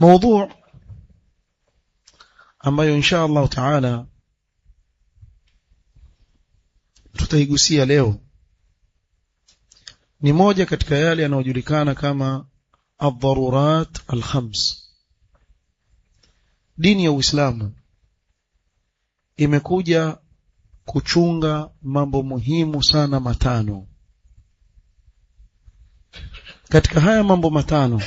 موضوع ambayo insha Allah taala tutaigusia leo ni moja katika yale yanayojulikana kama ad-darurat al-khams. Dini ya Uislamu imekuja kuchunga mambo muhimu sana matano. Katika haya mambo matano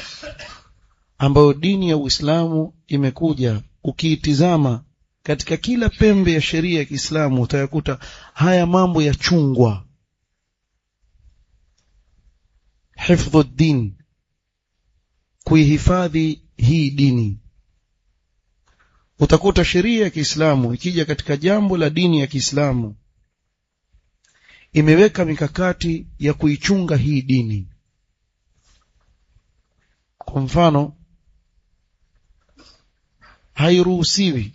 ambayo dini ya Uislamu imekuja, ukiitizama katika kila pembe ya sheria ya Kiislamu utayakuta haya mambo ya chungwa. Hifdhu ad-din, kuihifadhi hii dini. Utakuta sheria ya Kiislamu ikija katika jambo la dini ya Kiislamu imeweka mikakati ya kuichunga hii dini. Kwa mfano, hairuhusiwi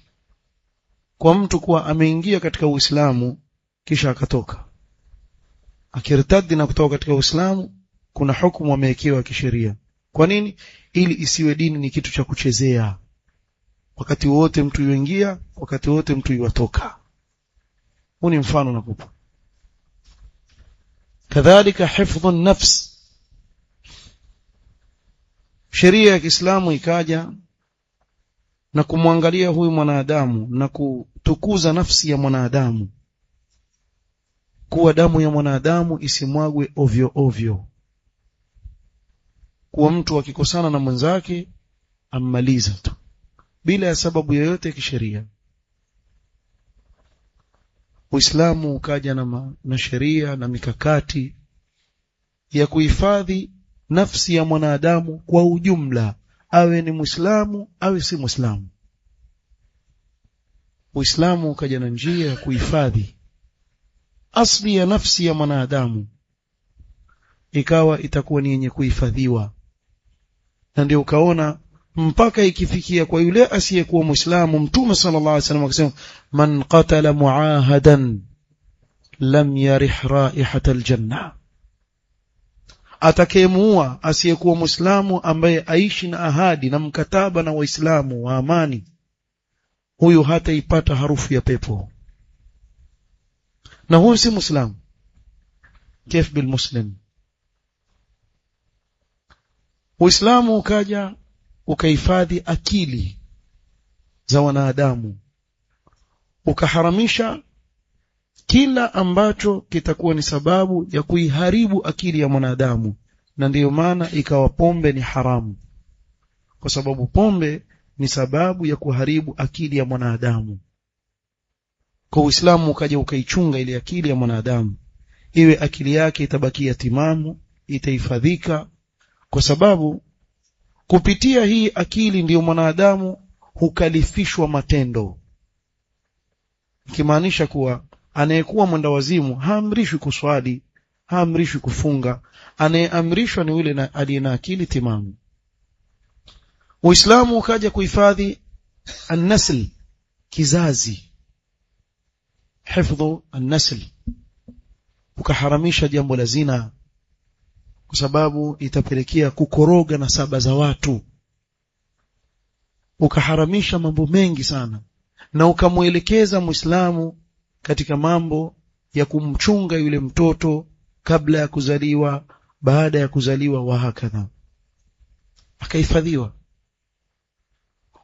kwa mtu kuwa ameingia katika Uislamu kisha akatoka. Akirtadi na kutoka katika Uislamu, kuna hukumu amewekewa kisheria. Kwa nini? Ili isiwe dini ni kitu cha kuchezea. Wakati wote mtu yuingia, wakati wote mtu yuatoka. Huu ni mfano nakupa. Kadhalika hifdhu an-nafs. Sheria ya Kiislamu ikaja na kumwangalia huyu mwanadamu na kutukuza nafsi ya mwanadamu, kuwa damu ya mwanadamu isimwagwe ovyo ovyo, kuwa mtu akikosana na mwenzake ammaliza tu bila ya sababu yoyote ya kisheria. Uislamu ukaja na sheria na mikakati ya kuhifadhi nafsi ya mwanadamu kwa ujumla, awe ni Muislamu awe si Muislamu. Uislamu ukaja na njia ya kuhifadhi asli ya nafsi ya mwanadamu, ikawa itakuwa ni yenye kuhifadhiwa. Na ndio ukaona mpaka ikifikia kwa yule asiyekuwa Muislamu, Mtume sallallahu alaihi wasallam akasema, man qatala muahadan lam yarih raihatal janna, atakayemuua asiyekuwa Muislamu ambaye aishi na ahadi na mkataba na Waislamu wa amani, huyu hataipata harufu ya pepo. Na huyu si Muislamu. Kif bil muslim? Uislamu ukaja ukahifadhi akili za wanadamu, ukaharamisha kila ambacho kitakuwa ni sababu ya kuiharibu akili ya mwanadamu. Na ndiyo maana ikawa pombe ni haramu, kwa sababu pombe ni sababu ya kuharibu akili ya mwanadamu. Kwa Uislamu ukaja ukaichunga ile akili ya mwanadamu, iwe akili yake itabakia timamu, itahifadhika, kwa sababu kupitia hii akili ndiyo mwanadamu hukalifishwa matendo. Kimaanisha kuwa anayekuwa mwenda wazimu haamrishwi kuswali, haamrishwi kufunga, anayeamrishwa ni yule aliye na akili timamu. Uislamu ukaja kuhifadhi an-nasl, kizazi, hifdhu an-nasl. Ukaharamisha jambo la zina, kwa sababu itapelekea kukoroga nasaba za watu. Ukaharamisha mambo mengi sana, na ukamuelekeza Muislamu katika mambo ya kumchunga yule mtoto kabla ya kuzaliwa, baada ya kuzaliwa, wa hakadha, akahifadhiwa.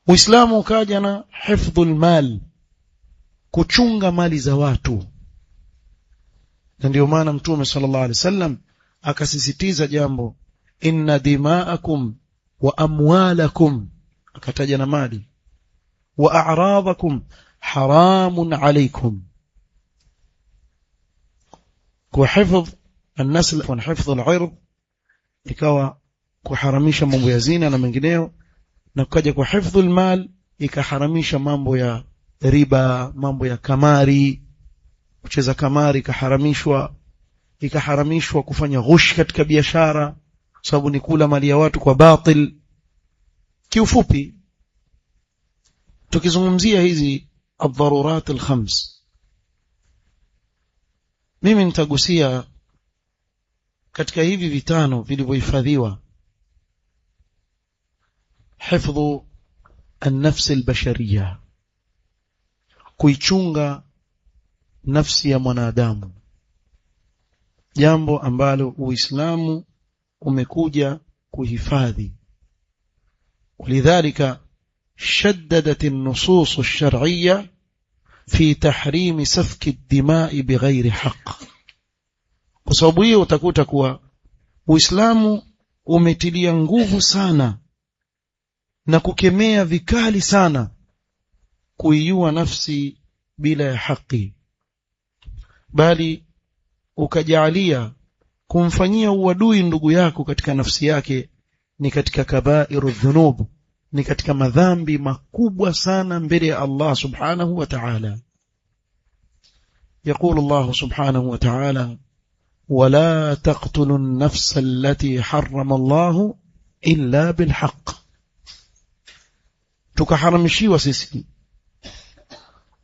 Uislamu ukaja na hifdhul mal, kuchunga mali za watu. Na ndio maana Mtume sallallahu alaihi wasallam akasisitiza jambo, inna dima'akum wa amwalakum, akataja na mali, wa a'radakum haramun alaykum. Kwa hifdh an-nasl wa hifdh al-'ird ikawa kuharamisha mambo ya zina na mengineo, na kuja kwa hifdhu al-mal ikaharamisha mambo ya riba, mambo ya kamari, kucheza kamari ikaharamishwa kufanya ghush katika biashara, sababu ni kula mali ya watu kwa batil. Kiufupi, tukizungumzia hizi ad-darurat al-khams, mimi nitagusia katika hivi vitano vilivyohifadhiwa: hifdhu an-nafs al-bashariyya, kuichunga nafsi ya mwanadamu, jambo ambalo Uislamu umekuja kuhifadhi. ولذلك شددت النصوص الشرعية في تحريم سفك الدماء بغير حق. kwa sababu hiyo utakuta kuwa Uislamu umetilia nguvu sana na kukemea vikali sana kuiua nafsi bila ya haki, bali ukajalia kumfanyia uadui ndugu yako katika nafsi yake ni katika kabairu dhunub, ni katika madhambi makubwa sana mbele ya Allah subhanahu wa ta'ala. يقول الله سبحانه وتعالى: ولا تقتلوا النفس التي حرم الله إلا بالحق. tukaharamishiwa sisi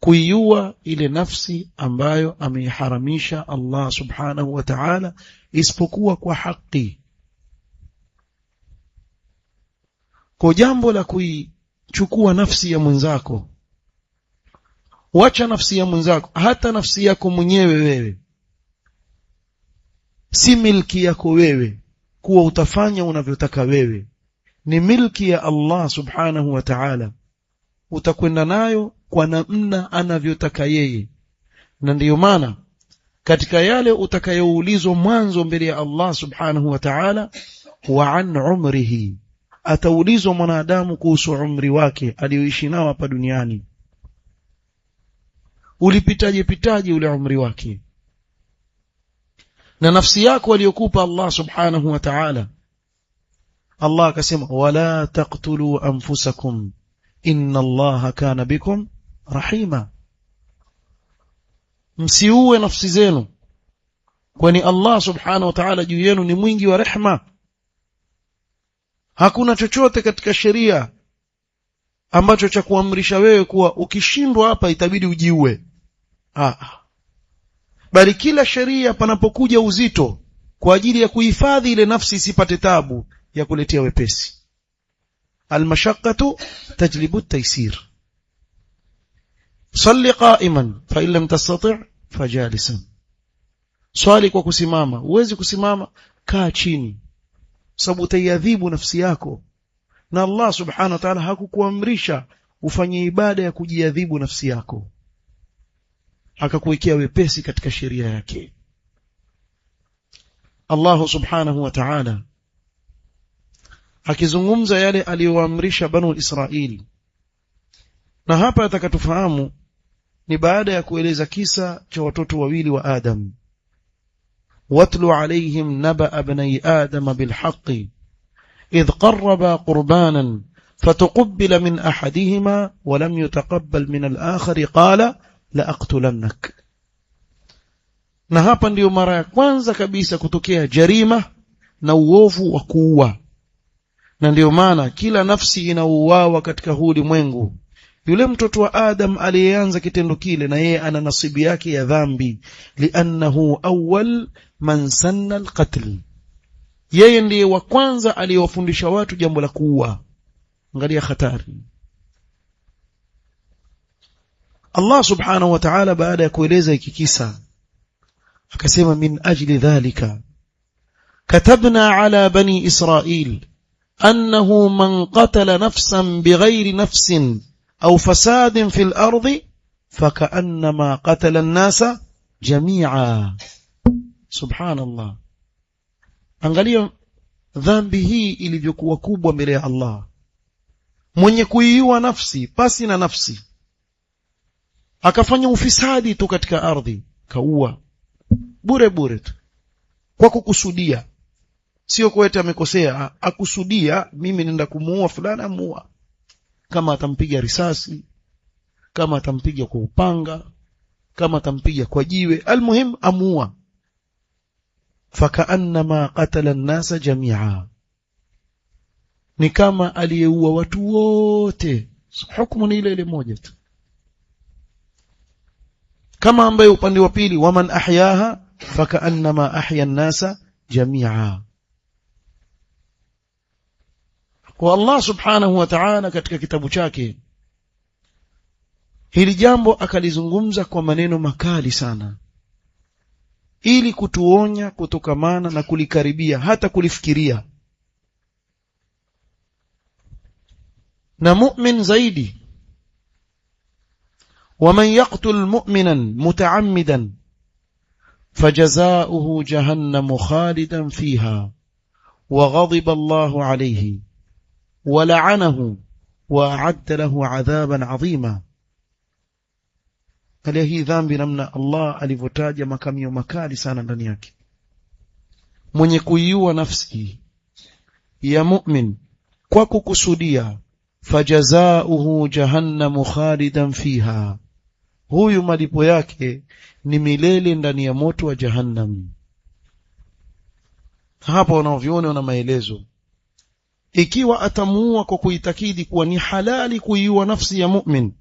kuiua ile nafsi ambayo ameiharamisha Allah subhanahu wa ta'ala isipokuwa kwa haki. Kwa jambo la kuichukua nafsi ya mwenzako, wacha nafsi ya mwenzako, hata nafsi yako mwenyewe wewe si milki yako wewe kuwa utafanya unavyotaka wewe, ni milki ya Allah subhanahu wa ta'ala, utakwenda nayo kwa namna anavyotaka yeye. Na ndiyo maana katika yale utakayoulizwa mwanzo mbele ya Allah subhanahu wa ta'ala, wa an umrihi, ataulizwa mwanadamu kuhusu umri wake alioishi nao hapa duniani. Ulipitaje ule umri wake? Na nafsi yako aliyokupa Allah subhanahu wa ta'ala, Allah akasema: wala taqtulu anfusakum inna Allaha kana bikum rahima. Msiue nafsi zenu, kwani Allah subhanahu wa ta'ala juu yenu ni mwingi wa rehema. Hakuna chochote katika sheria ambacho cha kuamrisha wewe kuwa ukishindwa hapa itabidi ujiue. Bali kila sheria panapokuja uzito kwa ajili ya kuhifadhi ile nafsi isipate tabu, ya kuletea wepesi. Almashaqqatu tajlibu at-taysir. Salli qa'iman fa in lam tastati' fajalisan. Swali kwa kusimama, huwezi kusimama, kaa chini, sababu utaiadhibu nafsi yako. Na Allah subhanahu wa ta'ala hakukuamrisha ufanye ibada ya kujiadhibu nafsi yako, akakuwekea wepesi katika sheria yake. Allah subhanahu wa ta'ala akizungumza yale aliyoamrisha Banu Israili, na hapa atakatufahamu ni baada ya kueleza kisa cha watoto wawili wa Adam. watlu alayhim naba bani Adam bilhaqqi idh qarraba qurbanan fatuqbila min ahadihima wa lam yutaqabbal min al-akhar qala la aqtulannak. Na hapa ndiyo mara ya kwanza kabisa kutokea jarima na uovu wa kuua, na ndiyo maana kila nafsi inauawa katika huu ulimwengu. Yule mtoto wa Adam aliyeanza kitendo kile, na yeye ana nasibu yake ya dhambi, li'annahu awwal man sanna al-qatl. Yeye ndiye wa kwanza aliyowafundisha watu jambo la kuua. Angalia hatari. Allah subhanahu wa ta'ala baada ya kueleza hiki kisa akasema: min ajli dhalika katabna ala bani Israil annahu man qatala nafsan bighayri nafsin aw fasadin fil ardi fakannama qatala an-nasa jami'a. Subhanallah. Angalia dhambi hii ilivyokuwa kubwa mbele ya Allah. Mwenye kuiua nafsi pasi na nafsi, akafanya ufisadi tu katika ardhi, kaua bure tu kwa kukusudia, sio kueta amekosea, akusudia mimi nenda kumuua fulani, amuua. Kama atampiga risasi, kama atampiga kwa upanga, kama atampiga kwa jiwe, almuhim amuua. Fakaannama qatala an-nasa jami'a, ni kama aliyeua watu wote. Hukumu ni ile ile moja tu, kama ambaye upande wa pili, waman ahyaha fakaannama ahya an-nasa jami'a. Kwa Allah subhanahu wa ta'ala katika kitabu chake hili jambo akalizungumza kwa maneno makali sana, ili kutuonya kutokamana na kulikaribia hata kulifikiria. Na mu'min zaidi, ومن يقتل مؤمنا متعمدا فجزاؤه جهنم خالدا فيها وغضب الله عليه ولعنه وأعد له عذابا عظيما. hii dhambi namna Allah alivyotaja makamio makali sana ndani yake. Mwenye kuiua nafsi ya mu'min kwa kukusudia, fajazauhu jahannamu khalidan fiha, huyu malipo yake ni milele ndani ya moto wa jahannam. Hapa unaoviona una maelezo. Ikiwa atamuua kwa kuitakidi kuwa ni halali kuiua nafsi ya mu'min,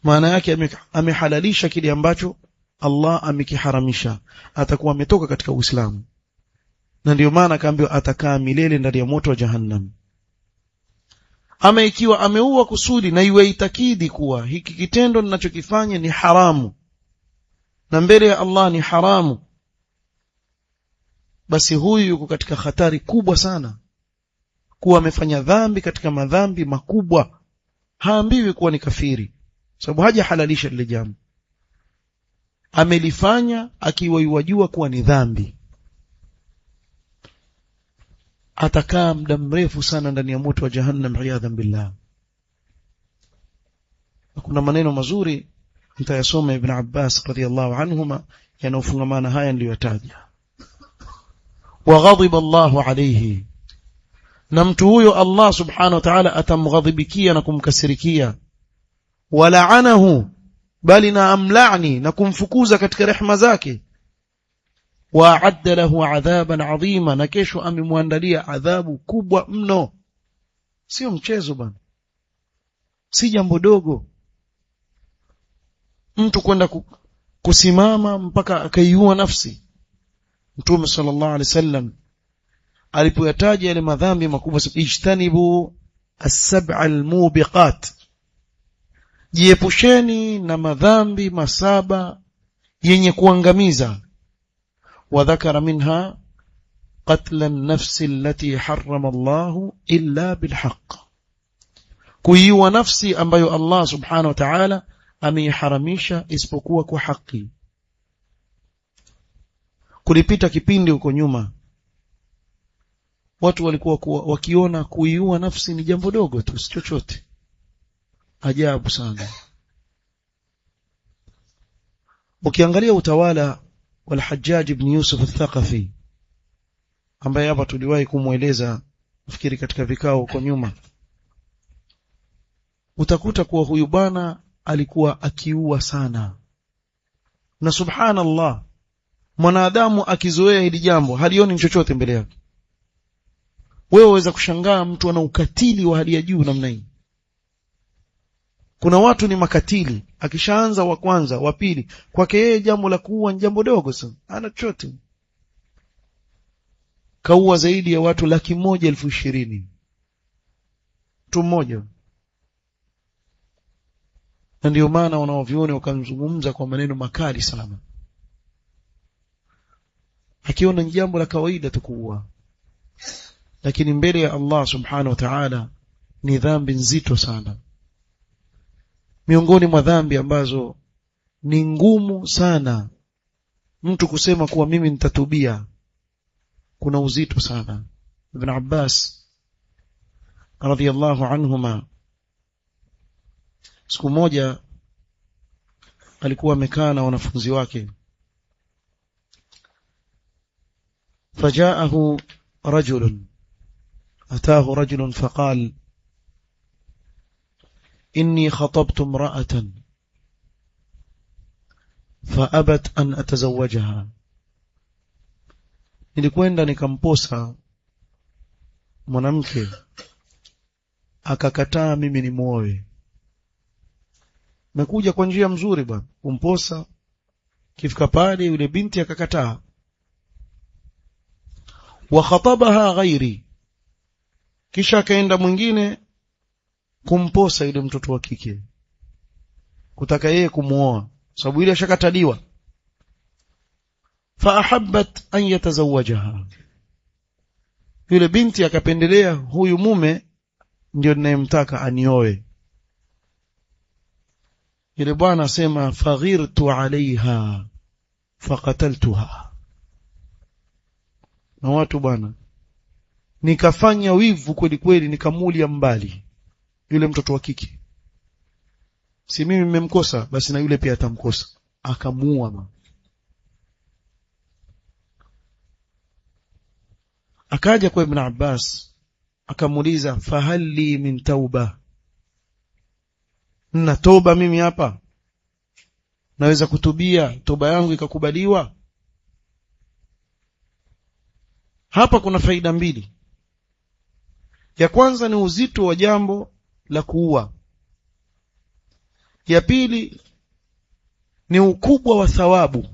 maana yake amehalalisha kile ambacho Allah amekiharamisha, atakuwa ametoka katika Uislamu. Na ndio maana akaambiwa atakaa milele ndani ya moto wa jahannam. Ama ikiwa ameua kusudi na iwe itakidi kuwa hiki kitendo ninachokifanya ni haramu na mbele ya Allah ni haramu, basi huyu yuko katika hatari kubwa sana kuwa amefanya dhambi katika madhambi makubwa. Haambiwi kuwa ni kafiri, sababu haja halalisha lile jambo, amelifanya akiwa yajua kuwa ni dhambi. Atakaa muda mrefu sana ndani ya moto wa jahannam, iyadhan billah. Kuna maneno mazuri nitayasoma Ibn Abbas radhiyallahu anhuma yanayofungamana haya niliyotaja. Wa ghadiba Allahu alayhi, na mtu huyo Allah subhanahu wa ta'ala atamghadhibikia na kumkasirikia. Wa la'anahu, bali na amlani na kumfukuza katika rehema zake. Wa adda lahu adhaban adhima, na kesho amemwandalia adhabu kubwa mno. Sio mchezo bana, si jambo dogo mtu kwenda kusimama mpaka akaiua nafsi. Mtume sallallahu alaihi wasallam alipoyataja yale madhambi makubwa, ijtanibu as-sab'a al-mubiqat, jiepusheni na madhambi masaba yenye kuangamiza. وذكر منها قتل النفس التي حرم الله إلا بالحق, kuiua nafsi ambayo Allah subhanahu wa ta'ala ameiharamisha isipokuwa kwa haki. Kulipita kipindi huko nyuma watu walikuwa wakiona kuiua nafsi ni jambo dogo tu, si chochote. Ajabu sana. Ukiangalia utawala wal Hajjaj ibn Yusuf al-Thaqafi, ambaye hapa tuliwahi kumueleza nafikiri katika vikao huko nyuma, utakuta kuwa huyu bwana alikuwa akiua sana. Na subhanallah, mwanadamu akizoea hili jambo halioni chochote mbele yake. Wewe waweza kushangaa mtu ana ukatili wa hali ya juu namna hii. Kuna watu ni makatili, akishaanza wa kwanza wa pili, kwake yeye jambo la kuua ni jambo dogo sana, ana chochote. Kaua zaidi ya watu 120,000 mtu mmoja. Na ndio maana wanaoviona wakamzungumza kwa maneno makali sana, akiona ni jambo la kawaida tu kuua, lakini mbele ya Allah subhanahu wa ta'ala ni dhambi nzito sana. Miongoni mwa dhambi ambazo ni ngumu sana mtu kusema kuwa mimi nitatubia, kuna uzito sana. Ibn Abbas radhiyallahu anhuma siku moja alikuwa amekaa na wanafunzi wake, fajaahu rajulun, ataahu rajulun faqal إني خطبت امرأة فأبت أن أتزوجها, nilikwenda nikamposa mwanamke akakataa mimi ni muoe. Mekuja kwa njia mzuri bwana, kumposa, kifika pale yule binti akakataa. Wa khatabaha ghairi, kisha akaenda mwingine kumposa yule mtoto wa kike, kutaka yeye kumuoa, sababu ile ashakataliwa. Fa ahabbat an yatazawajaha, yule binti akapendelea huyu mume ndio ninayemtaka anioe. Yule bwana asema faghirtu alaiha faqataltuha, na watu bwana, nikafanya wivu kweli kweli, nikamulia mbali yule mtoto wa kike. Si mimi nimemkosa, basi na yule pia atamkosa, akamuua. Akaja kwa Ibn Abbas akamuuliza, fahalli min tauba, na toba mimi hapa, naweza kutubia toba yangu ikakubaliwa? Hapa kuna faida mbili. Ya kwanza ni uzito wa jambo la kuua. Ya pili ni ukubwa wa thawabu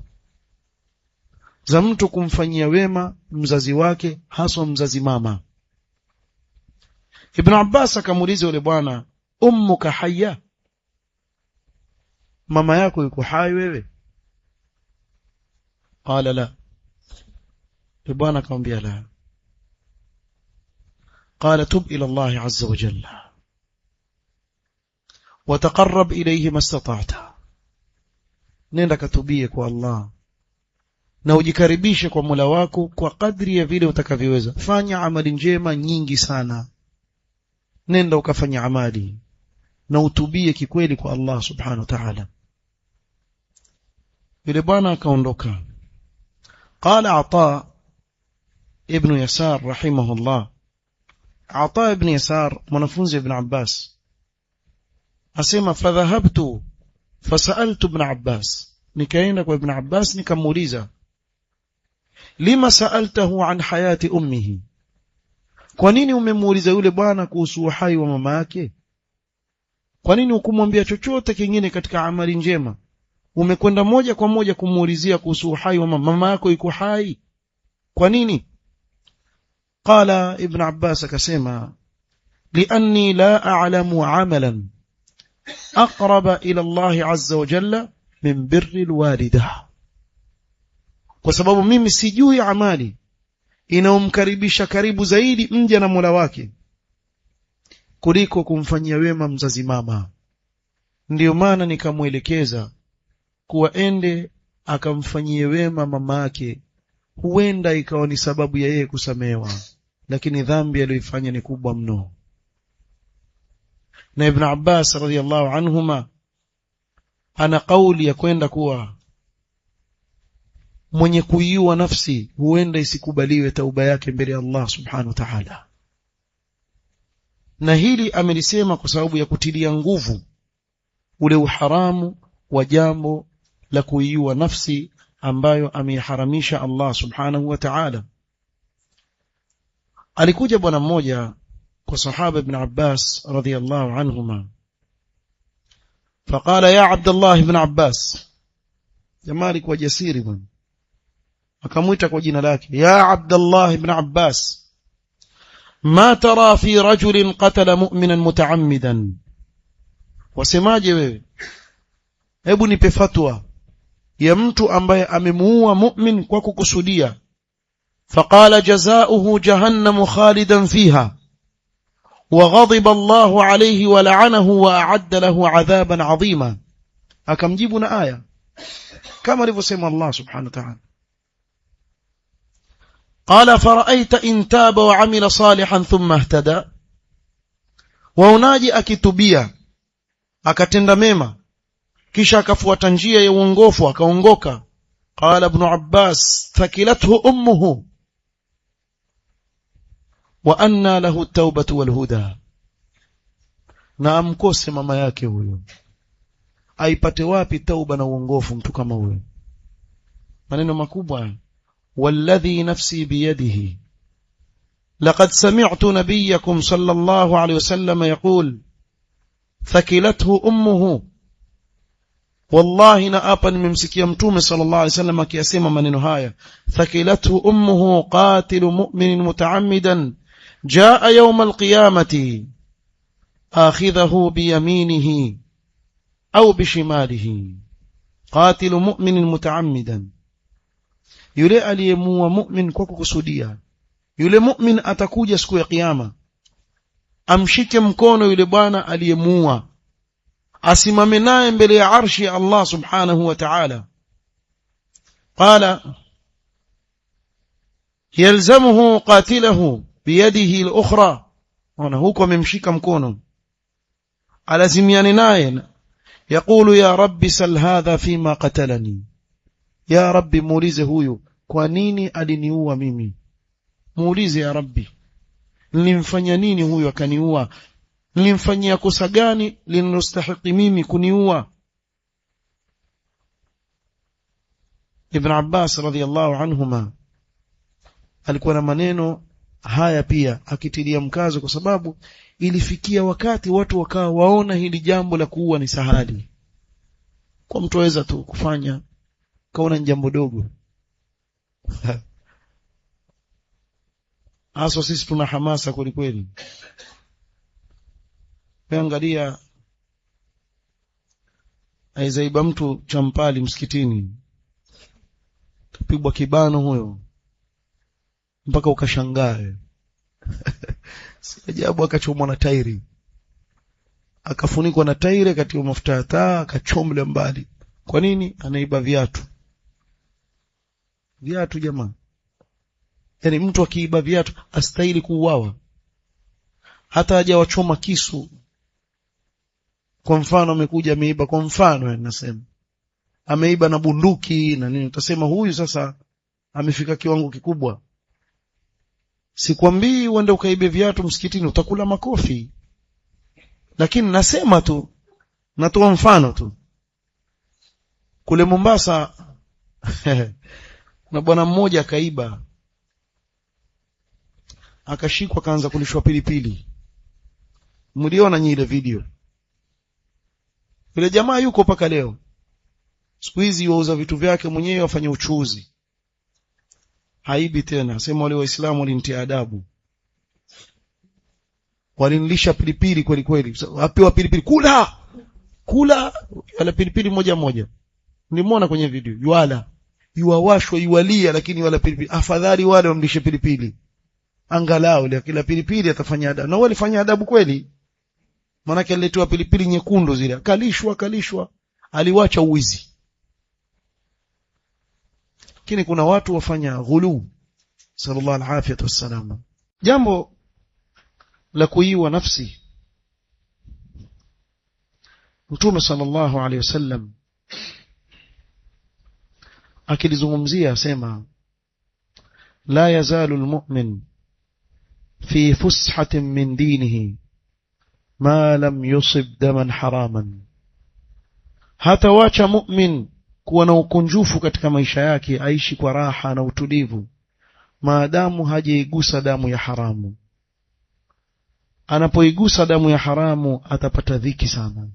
za mtu kumfanyia wema mzazi wake, haswa mzazi mama. Ibn Abbas akamuuliza yule bwana, ummuka hayya, mama yako yuko hai wewe? Qala la. Yule bwana akamwambia la. قال تب إلى الله عز وجل وتقرب إليه ما استطعت, nenda katubie kwa Allah na ujikaribishe kwa Mola wako kwa kadri ya vile utakavyoweza. Fanya amali njema nyingi sana, nenda ukafanya amali na utubie kikweli kwa Allah subhanahu wa ta'ala. Yule bwana akaondoka. Qala Ata ibn Yasar rahimahullah, Ata ibn Yasar mwanafunzi ibn Abbas asema, fadhahabtu fasaltu ibn Abbas, nikaenda kwa ibn Abbas nikamuuliza, lima saaltahu an hayati ummihi, kwa nini umemuuliza yule bwana kuhusu uhai wa mama yake? Kwa nini hukumwambia chochote kingine katika amali njema? Umekwenda moja kwa moja kumuulizia kuhusu uhai wa mama yako, yuko hai, kwa nini? Qala ibn Abbas akasema, lianni la a'lamu amalan aqraba ila Allah azza wa jalla min birri alwalida, kwa sababu mimi sijui amali inaomkaribisha karibu zaidi mja na Mola wake kuliko kumfanyia wema mzazi mama. Ndiyo maana nikamuelekeza kuwa ende akamfanyie wema mama yake, huenda ikawa ni sababu ya yeye kusamehewa, lakini dhambi aliyoifanya ni kubwa mno. Na Ibn Abbas radhiyallahu anhuma ana kauli ya kwenda kuwa mwenye kuiua nafsi huenda isikubaliwe tauba yake mbele ya Allah subhanahu wa ta'ala. Na hili amelisema kwa sababu ya kutilia nguvu ule uharamu wa jambo la kuiua nafsi ambayo ameharamisha Allah subhanahu wa ta'ala. Alikuja bwana mmoja kwa sahaba Ibn Abbas radhiyallahu anhuma, faqala ya Abdullah ibn Abbas, jamaa alikuwa jasiri bwana, akamuita kwa jina lake, ya Abdullah ibn Abbas, ma tara fi rajulin qatala mu'minan mutaammidan, wasemaje wewe, hebu nipe fatwa ya mtu ambaye amemuua mu'min kwa kukusudia. Faqala jazaohu jahannamu khalidan fiha wa ghadiba Allahu alayhi wa la'anahu wa a'adda lahu 'adhaban 'azima. Akamjibu na aya kama alivyosema Allah subhanahu wa ta'ala. Qala fara'aita in taba wa 'amila salihan thumma ihtada, wa unaji akitubia akatenda mema kisha akafuata njia ya uongofu akaongoka. Qala ibn Abbas thakilathu ummuhu wa anna lahu at-taubatu wal huda, na amkose mama yake huyo, aipate wapi tauba na uongofu mtu kama huyo? Maneno makubwa. Walladhi nafsi biyadihi laqad sami'tu nabiyyakum sallallahu alayhi wasallam yaqul thakilathu ummuhu, wallahi na hapa nimemsikia mtume sallallahu alayhi wasallam akisema maneno haya, thakilathu ummuhu qatilu mu'minin mutaammidan جاء يوم القيامة آخذه بيمينه أو بشماله قاتل مؤمن متعمدا yule aliyemuua mu'min kwa kukusudia yule mu'min atakuja siku ya kiyama amshike mkono yule bwana aliyemuua asimame naye mbele ya arshi ya Allah subhanahu wa ta'ala qala yalzamuhu qatilahu biyadihi al-ukhra ona huko amemshika mkono alazimiane naye yaqulu ya rabbi sal hadha fima qatalani ya rabbi muulize huyu kwa nini aliniua mimi muulize ya rabbi nilimfanya nini huyu akaniua nilimfanyia kosa gani linalostahili mimi kuniua Ibn Abbas radhiyallahu anhuma alikuwa na maneno haya pia akitilia mkazo kwa sababu ilifikia wakati watu wakawa waona hili jambo la kuua ni sahali kwa mtu aweza tu kufanya kaona jambo dogo hasa sisi tuna hamasa kweli kweli angalia aizaiba mtu champali msikitini tupigwa kibano huyo mpaka ukashangaa si ajabu akachomwa na tairi akafunikwa na tairi katika mafuta ya taa akachomle mbali kwa nini anaiba viatu jamaa yani mtu akiiba viatu astahili kuuawa hata haja wachoma kisu kwa mfano amekuja ameiba kwa mfano nasema ameiba na bunduki na nini utasema huyu sasa amefika kiwango kikubwa sikwambii uende ukaibe viatu msikitini utakula makofi lakini nasema tu natoa mfano tu kule Mombasa na bwana mmoja akaiba akashikwa kaanza kulishwa pilipili mliona nyinyi ile video yule jamaa yuko paka leo siku hizi yuuza vitu vyake mwenyewe afanye uchuzi haibi tena sema wale waislamu walinitia adabu walinilisha pilipili kweli kweli apewa pilipili kula wala pilipili moja nimeona kwenye video yuwashwa yuwalia lakini wala pilipili afadhali wale wamlishe pilipili angalau ile kila pilipili atafanya adabu na wale fanya adabu kweli maana aliletewa pilipili nyekundu zile kalishwa aliwacha uwizi lakini kuna watu wafanya ghulu sallallahu alaihi wasallam jambo la kuiwa nafsi Mtume sallallahu alaihi wasallam akilizungumzia asema la yazalu almu'min fi fushatin min dinihi ma lam yusib daman haraman hata wacha mu'min kuwa na ukunjufu katika maisha yake aishi kwa raha na utulivu maadamu hajaigusa damu ya haramu anapoigusa damu ya haramu atapata dhiki sana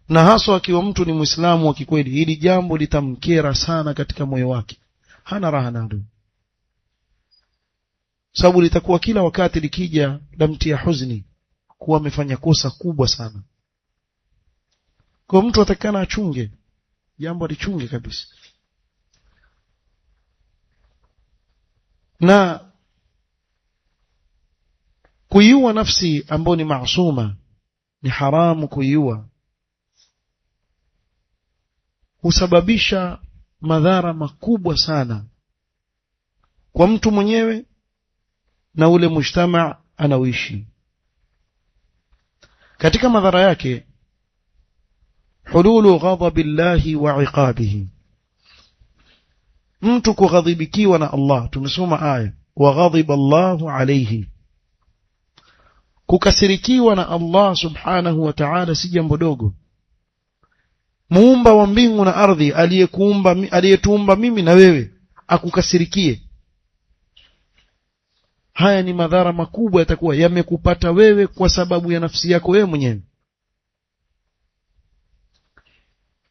na haswa akiwa mtu ni Muislamu wa kikweli hili jambo litamkera sana katika moyo wake hana raha nalo sababu litakuwa kila wakati likija lamtia huzuni kuwa amefanya kosa kubwa sana kwa mtu atakana achunge jambo alichunge kabisa na kuiua nafsi ambayo ni maasuma ni haramu kuiua husababisha madhara makubwa sana kwa mtu mwenyewe na ule mujtama anaoishi katika madhara yake hululu ghadabillahi wa iqabihi mtu kughadhibikiwa na Allah tumesoma aya wa ghadiba Allahu alayhi kukasirikiwa na Allah subhanahu wa ta'ala si jambo dogo muumba wa mbingu na ardhi aliyetuumba mimi na wewe akukasirikie haya ni madhara makubwa yatakuwa yamekupata wewe kwa sababu ya nafsi yako wewe mwenyewe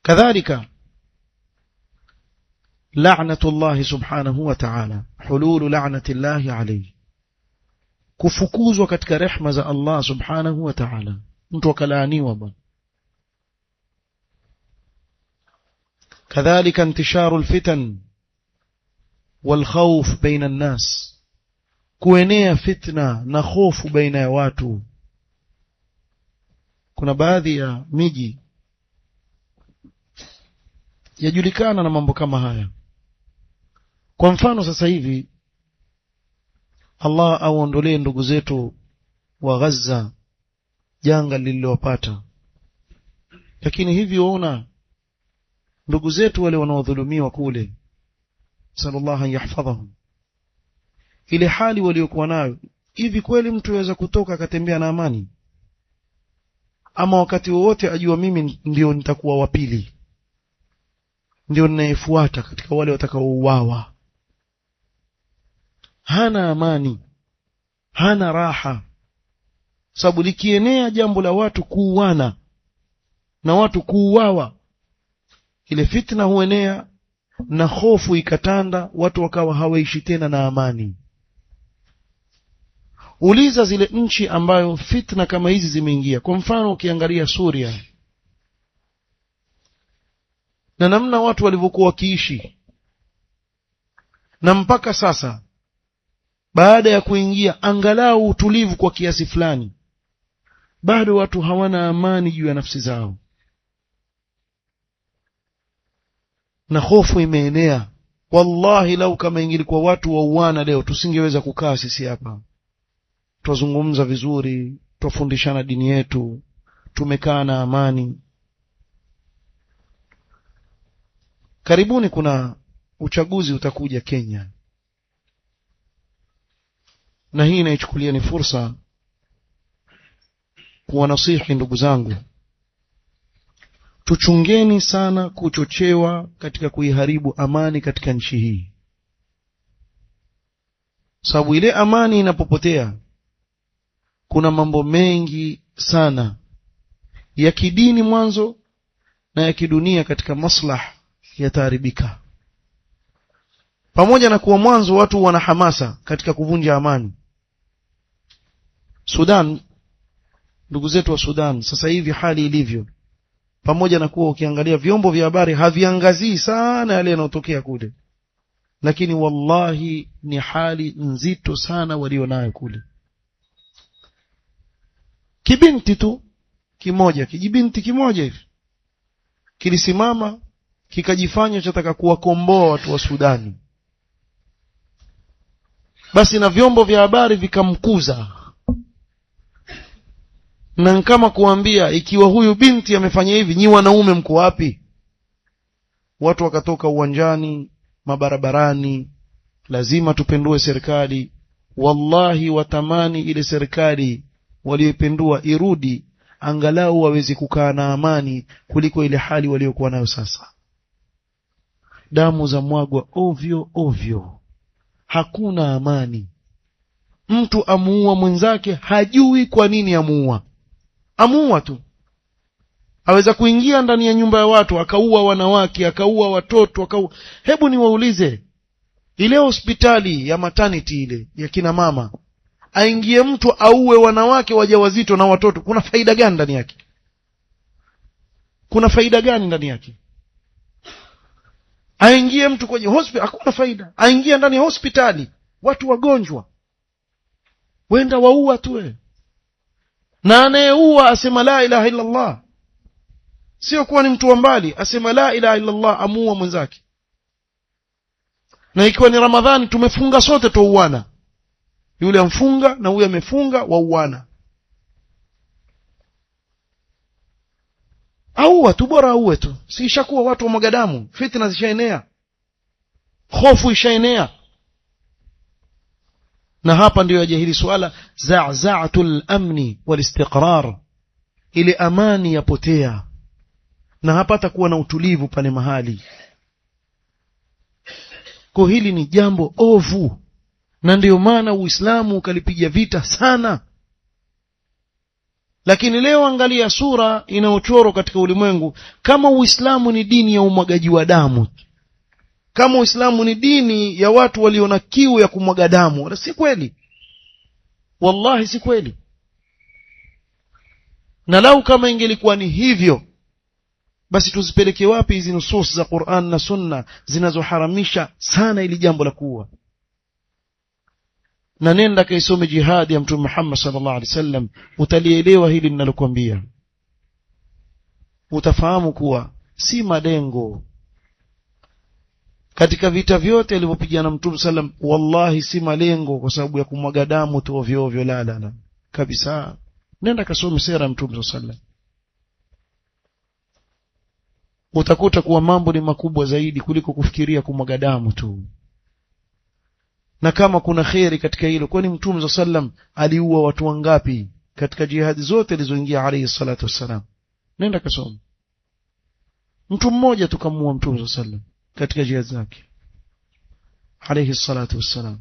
kadhalika la'natullah subhanahu wa ta'ala hululu la'natillahi alayhi kufukuzwa katika rehma za Allah subhanahu wa ta'ala, mtu akalaaniwa bwana. kadhalika intisharu alfitan walkhawf baina an-nas, kuenea fitna na hofu baina ya watu. Kuna baadhi ya miji yajulikana na mambo kama haya. Kwa mfano sasa hivi Allah awaondolee ndugu zetu wa Gaza janga lililowapata, lakini hivi waona ndugu zetu wale wanaodhulumiwa kule, sallallahu an yahfadhahum, ile hali waliokuwa nayo, hivi kweli mtu aweza kutoka akatembea na amani? Ama wakati wowote ajua mimi ndio nitakuwa wa pili, ndio ninayefuata katika wale watakaouawa? Hana amani, hana raha, sababu likienea jambo la watu kuuana na watu kuuawa, ile fitna huenea na hofu ikatanda, watu wakawa hawaishi tena na amani. Uliza zile nchi ambayo fitna kama hizi zimeingia. Kwa mfano ukiangalia Suria na namna watu walivyokuwa wakiishi, na mpaka sasa baada ya kuingia angalau utulivu kwa kiasi fulani, bado watu hawana amani juu ya nafsi zao, na hofu imeenea. Wallahi lau kama ingilikuwa watu wauana leo, tusingeweza kukaa sisi hapa tuzungumza vizuri, tufundishana dini yetu, tumekaa na amani. Karibuni kuna uchaguzi utakuja Kenya, na hii naichukulia ni fursa kuwanasihi ndugu zangu, tuchungeni sana kuchochewa katika kuiharibu amani katika nchi hii, sababu ile amani inapopotea kuna mambo mengi sana ya kidini mwanzo na ya kidunia katika maslaha yataharibika. Pamoja na kuwa mwanzo watu wana hamasa katika kuvunja amani. Sudan, ndugu zetu wa Sudan sasa hivi hali ilivyo, pamoja na kuwa ukiangalia vyombo vya habari haviangazii sana yale yanayotokea kule, lakini wallahi ni hali nzito sana walionayo kule. Kibinti tu kimoja, kijibinti kimoja hivi kilisimama kikajifanya chataka kuwakomboa watu wa Sudani, basi na vyombo vya habari vikamkuza, na kama kuambia ikiwa huyu binti amefanya hivi, nyi wanaume mko wapi? Watu wakatoka uwanjani, mabarabarani, lazima tupendue serikali. Wallahi watamani ile serikali walioipendua irudi, angalau waweze kukaa na amani kuliko ile hali waliokuwa nayo sasa. Damu za mwagwa ovyo ovyo, hakuna amani. Mtu amuua mwenzake hajui kwa nini amuua, amuua tu. Aweza kuingia ndani ya nyumba ya watu akaua wanawake, akaua watoto, akaua. Hebu niwaulize, ile hospitali ya maternity ile ya kina mama, aingie mtu auwe wanawake wajawazito na watoto, kuna faida gani ndani yake? Kuna faida gani ndani yake? Aingie mtu kwenye hospitali, hakuna faida. Aingie ndani ya hospitali watu wagonjwa, wenda waua tu. Na anayeua asema la ilaha illa Allah, sio kuwa ni mtu wa mbali, asema la ilaha illa Allah, amuua mwenzake. Na ikiwa ni Ramadhani tumefunga sote tuuana, yule amfunga na huyu amefunga, wauana. Auwa tu, bora auwe tu. Si ishakuwa watu wa mwagadamu, fitna zishaenea, hofu ishaenea. Na hapa ndio yaje hili swala za'za'atul amni wal istiqrar, ile amani yapotea na hapata kuwa na utulivu pale mahali. Kwa hili ni jambo ovu, na ndio maana Uislamu ukalipiga vita sana. Lakini leo angalia sura inayochorwa katika ulimwengu, kama Uislamu ni dini ya umwagaji wa damu, kama Uislamu ni dini ya watu walio na kiu ya kumwaga damu. Wala si kweli. wallahi si kweli. Na lau kama ingelikuwa ni hivyo, basi tuzipeleke wapi hizi nusus za Qur'an na Sunna zinazoharamisha sana ili jambo la kuua? Na nenda kaisome jihadi ya Mtume Muhammad sallallahu alaihi wasallam, utalielewa hili ninalokuambia. Utafahamu kuwa si malengo katika vita vyote alivyopigana Mtume sallam, wallahi si malengo kwa sababu ya kumwaga damu tu ovyo ovyo, la kabisa. Nenda kasome sera Mtume sallam, utakuta kuwa mambo ni makubwa zaidi kuliko kufikiria kumwaga damu tu. Na kama kuna khairi katika hilo, kwani Mtume sallam aliua watu wangapi katika jihadi zote alizoingia alayhi salatu wassalam? Nenda kasome. Mtu mmoja tukamua Mtume sallam katika jihad zake alayhi salatu wassalam,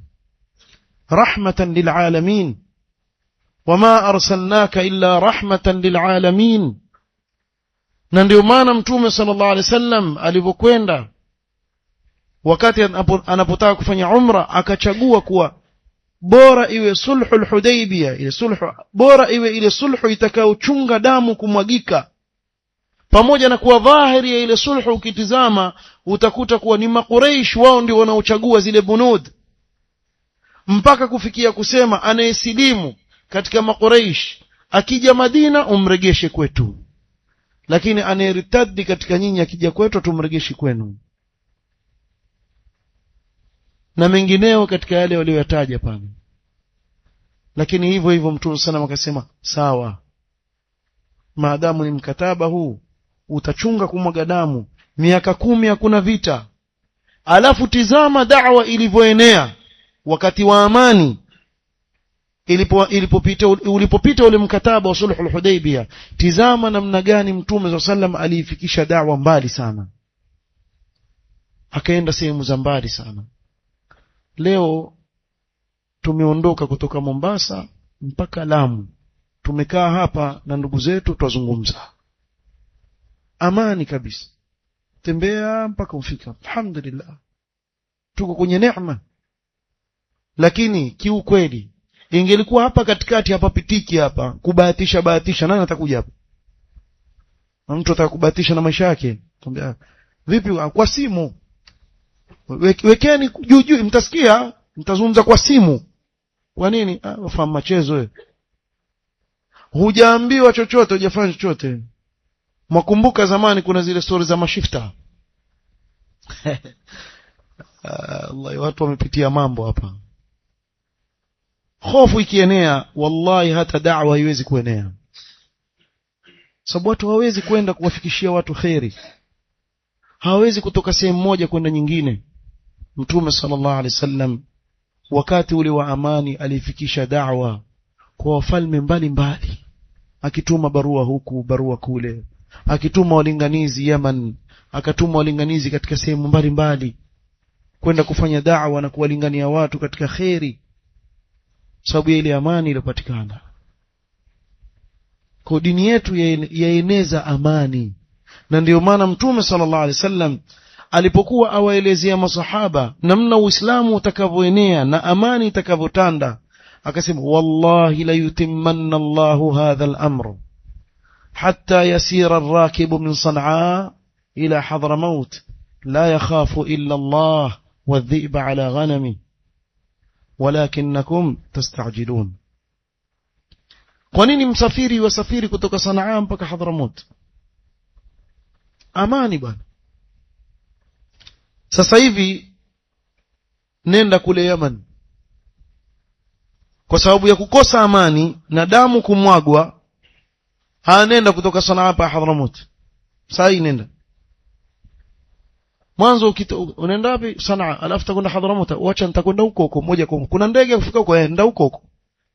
rahmatan lilalamin, wama arsalnaka illa rahmatan lilalamin. Na ndio maana Mtume sallallahu alayhi wasallam alipokwenda, wakati anapotaka kufanya umra, akachagua kuwa bora iwe sulhul Hudaybiyah, ile sulhu bora iwe ile sulhu itakayochunga damu kumwagika. Pamoja na kuwa dhahiri ya ile sulhu ukitizama utakuta kuwa ni Makuraish wao ndio wanaochagua zile bunud, mpaka kufikia kusema anayesilimu katika Makuraish akija Madina umregeshe kwetu, lakini anayeritadi katika nyinyi akija kwetu tumregeshe kwenu, na mengineo katika yale walioyataja pale. Lakini hivyo hivyo Mtume sana akasema sawa, maadamu ni mkataba huu utachunga kumwaga damu miaka 10 hakuna vita. Alafu tizama da'wa ilivyoenea wakati wa amani, ulipopita ule mkataba wa sulhul Hudaybiyah. Tizama namna gani Mtume sallam aliifikisha da'wa mbali sana, akaenda sehemu za mbali sana. Leo tumeondoka kutoka Mombasa mpaka Lamu, tumekaa hapa na ndugu zetu twazungumza, amani kabisa, tembea mpaka ufika, alhamdulillah tuko kwenye neema. Lakini kiukweli ingelikuwa hapa katikati hapa pitiki hapa kubahatisha, nani atakuja hapa? Na mtu atakubahatisha na maisha yake, tuambia vipi kwa simu, wekeni juu mtasikia, mtazungumza kwa simu. Kwa nini? Wafahamu machezo wewe, hujaambiwa chochote, hujafanya chochote. Mwakumbuka zamani kuna zile stories za mashifta Allah, watu wamepitia mambo hapa. Hofu ikienea, wallahi hata da'wa haiwezi kuenea, sababu watu hawezi kwenda kuwafikishia watu khairi, hawezi kutoka sehemu moja kwenda nyingine. Mtume sallallahu alaihi wasallam wakati ule wa amani alifikisha da'wa kwa wafalme mbalimbali, akituma barua huku barua kule, akituma walinganizi Yaman, akatuma walinganizi katika sehemu mbalimbali kwenda kufanya da'wa na kuwalingania watu katika khairi, sababu ya ile amani iliyopatikana. Kwa dini yetu yaeneza amani. Na ndio maana Mtume sallallahu alaihi wasallam alipokuwa awaelezea masahaba namna Uislamu utakavyoenea na amani itakavyotanda, akasema wallahi la yutimmanna Allahu hadha al-amr hatta yasira ar-rakibu min San'a ila Hadramaut la yakhafu illa Allah wadh-dhi'ba ala ghanami walakinnakum tastajilun. Kwa nini msafiri wasafiri kutoka San'a mpaka Hadramaut? Amani bwana. Sasa hivi nenda kule Yaman, kwa sababu ya kukosa amani na damu kumwagwa, nenda kutoka Sanaa hapa Hadramaut. Sasa nenda mwanzo unaenda wapi? Sanaa, alafu takwenda Hadramaut. Acha nitakwenda huko moja kwa moja, kuna ndege kufika huko, enda huko.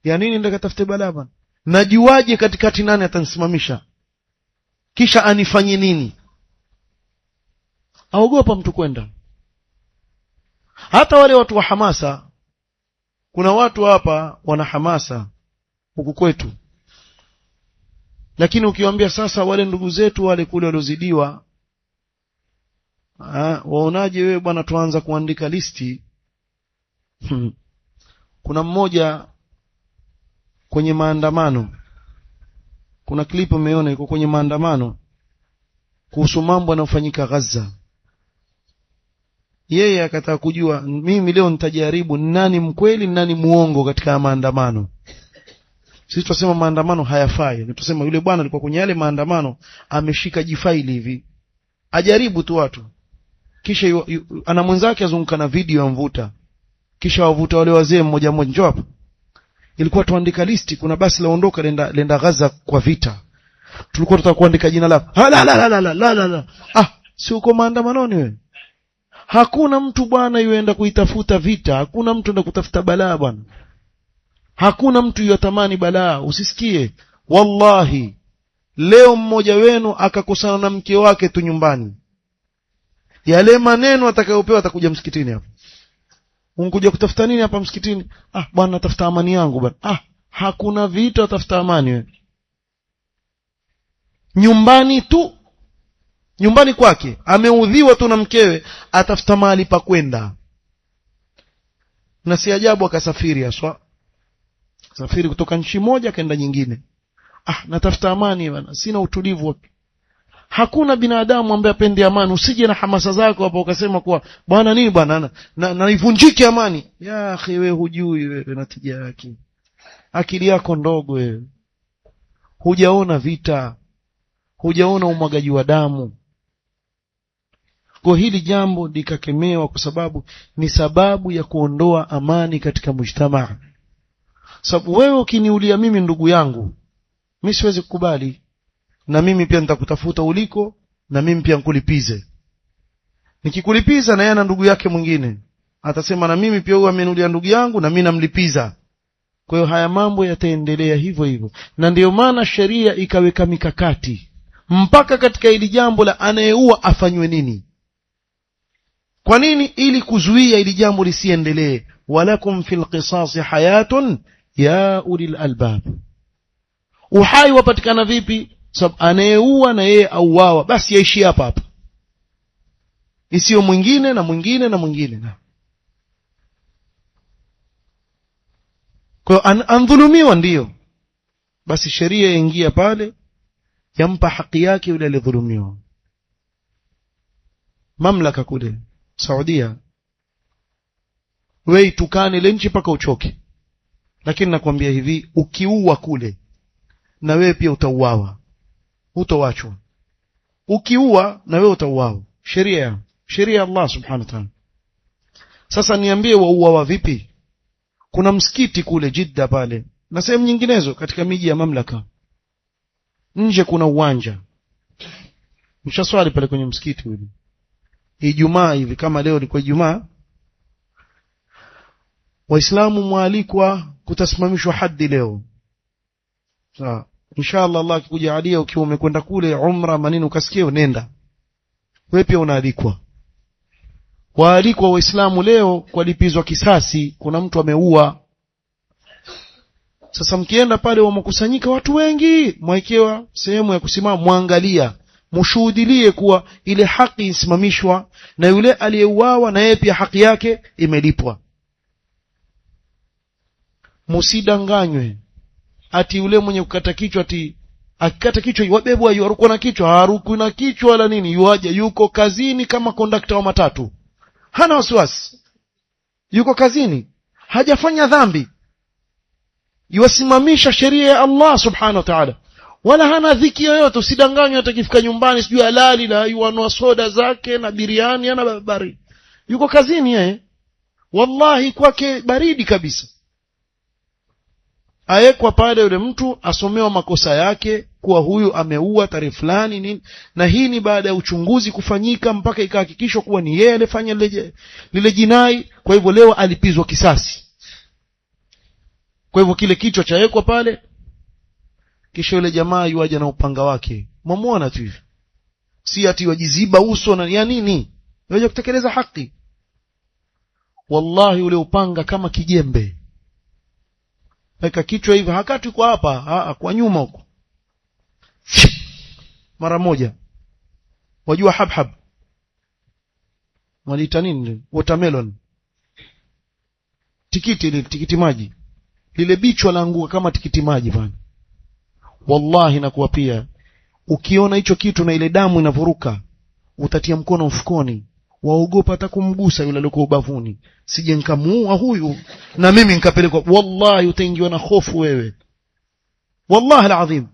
Ya nini nenda katafute balaba? Najuaje katikati nani atanisimamisha kisha anifanye nini? Aogopa mtu kwenda. Hata wale watu wa hamasa, kuna watu hapa wana hamasa huku kwetu, lakini ukiwaambia sasa wale ndugu zetu wale kule waliozidiwa, waonaje wewe bwana, tuanza kuandika listi. Kuna mmoja kwenye maandamano. Kuna klipu umeona iko kwenye maandamano kuhusu mambo yanayofanyika Gaza. Yeye akataka kujua, mimi leo nitajaribu nani mkweli nani muongo katika maandamano. Sisi tunasema maandamano hayafai. Tunasema yule bwana alikuwa kwenye yale maandamano ameshika jifaili hivi. Ajaribu tu watu. Kisha ana mwenzake azunguka na video amvuta. Kisha wavuta wale wazee mmoja mmoja, njoo hapa. Ilikuwa tuandika listi, kuna basi laondoka lenda Gaza kwa vita. Tulikuwa tutaka kuandika jina lako. La. Si uko maandamanoni wewe? Hakuna mtu bwana yuenda kuitafuta vita, hakuna mtu enda kutafuta balaa bwana. Hakuna mtu yatamani balaa, usisikie. Wallahi, leo mmoja wenu akakosana na mke wake tu nyumbani, yale maneno atakayopewa atakuja msikitini hapa. Unkuja kutafuta nini hapa msikitini? Bwana natafuta amani yangu bwana. Hakuna vita, utafuta amani wewe. Nyumbani tu, nyumbani kwake ameudhiwa tu na mkewe, atafuta mahali pa kwenda. Na si ajabu akasafiri aswa. Safiri kutoka nchi moja kaenda nyingine. Natafuta amani bwana, sina utulivu wapi. Hakuna binadamu ambaye apende amani. Usije na hamasa zako hapo ukasema kuwa bwana nini bwana na ivunjike amani. Ya akhi, wewe hujui wewe natija yake. Akili yako ndogo wewe. Hujaona vita, hujaona umwagaji wa damu. Kwa hili jambo likakemewa kwa sababu ni sababu ya kuondoa amani katika mujtamaa. Sababu wewe ukiniulia mimi ndugu yangu, mimi siwezi kukubali. Na mimi pia nitakutafuta uliko, na mimi pia nikulipize. Nikikulipiza na yeye na ndugu yake mwingine atasema na mimi pia huyu ameniulia ndugu yangu na mimi namlipiza. Kwa hiyo haya mambo yataendelea hivyo hivyo. Na ndiyo maana sheria ikaweka mikakati mpaka katika hili jambo la anayeua afanywe nini. Kwa nini? Ili kuzuia hili jambo lisiendelee. Walakum fil qisasi hayatun ya ulil albab. Uhai wapatikana vipi? Sababu anayeua na yeye auawa, basi yaishi hapa hapa, isiyo mwingine na mwingine na mwingine. Kwa andhulumiwa ndiyo, basi sheria yaingia pale, yampa haki yake yule aliyedhulumiwa. Mamlaka kule Saudia, wewe tukane ile nchi paka uchoke. Lakini nakwambia hivi, ukiua kule na wewe pia utauawa, utawachwa. Ukiua na wewe utauawa. Sheria ya Allah subhanahu wa ta'ala. Sasa niambie wauawa vipi? Kuna msikiti kule Jeddah pale na sehemu nyinginezo katika miji ya mamlaka, nje kuna uwanja. Mshaswali pale kwenye msikiti ule Ijumaa hivi, kama leo liko Ijumaa, Waislamu mwalikwa kutasimamishwa hadi leo. Sawa, inshallah Allah akikujalia ukiwa umekwenda kule umra manini ukasikia, nenda wewe pia unaalikwa. Waalikwa Waislamu leo kwa lipizwa kisasi, kuna mtu ameua. Sasa mkienda pale wamekusanyika watu wengi, mwaikewa sehemu ya kusimama, muangalia, mshuhudilie kuwa ile haki isimamishwa na yule aliyeuawa na yeye pia haki yake imelipwa. Msidanganywe ati yule mwenye kukata kichwa ati akikata kichwa wabebwa yuaruko na kichwa, haruku na kichwa wala nini, yuaje yuko kazini kama kondakta wa matatu. Hana wasiwasi. Yuko kazini, hajafanya dhambi. Yusimamisha sheria ya Allah subhanahu wa ta'ala. Wala hana dhiki yoyote. Usidanganywe atakifika nyumbani sijui halali la yuanwa soda zake na biriani ana babari. Yuko kazini yeye. Wallahi kwake baridi kabisa. Aekwa pale yule mtu asomewa makosa yake kuwa huyu ameua tarehe fulani nini, na hii ni baada ya uchunguzi kufanyika mpaka ikahakikishwa kuwa ni yeye alifanya lile jinai. Kwa hivyo leo alipizwa kisasi. Kwa hivyo kile kichwa chaekwa pale, kisha yule jamaa yuaje na upanga wake. Mwamuona tu hivi. Si ati wajiziba uso na ya nini? Waje kutekeleza haki. Wallahi ule upanga kama kijembe. Weka kichwa hivi, hakati kwa hapa, kwa nyuma huko. Mara moja. Wajua habhab. Waliita nini? Watermelon. Tikiti maji. lile bichwa laanguka kama tikiti maji bwana. Wallahi nakuapia, ukiona hicho kitu na ile damu inavuruka, utatia mkono mfukoni, waogopa hata kumgusa yule aliyeko ubavuni, sije nikamuua huyu na mimi nikapelekwa. Wallahi utaingiwa na hofu wewe, wallahi alazim.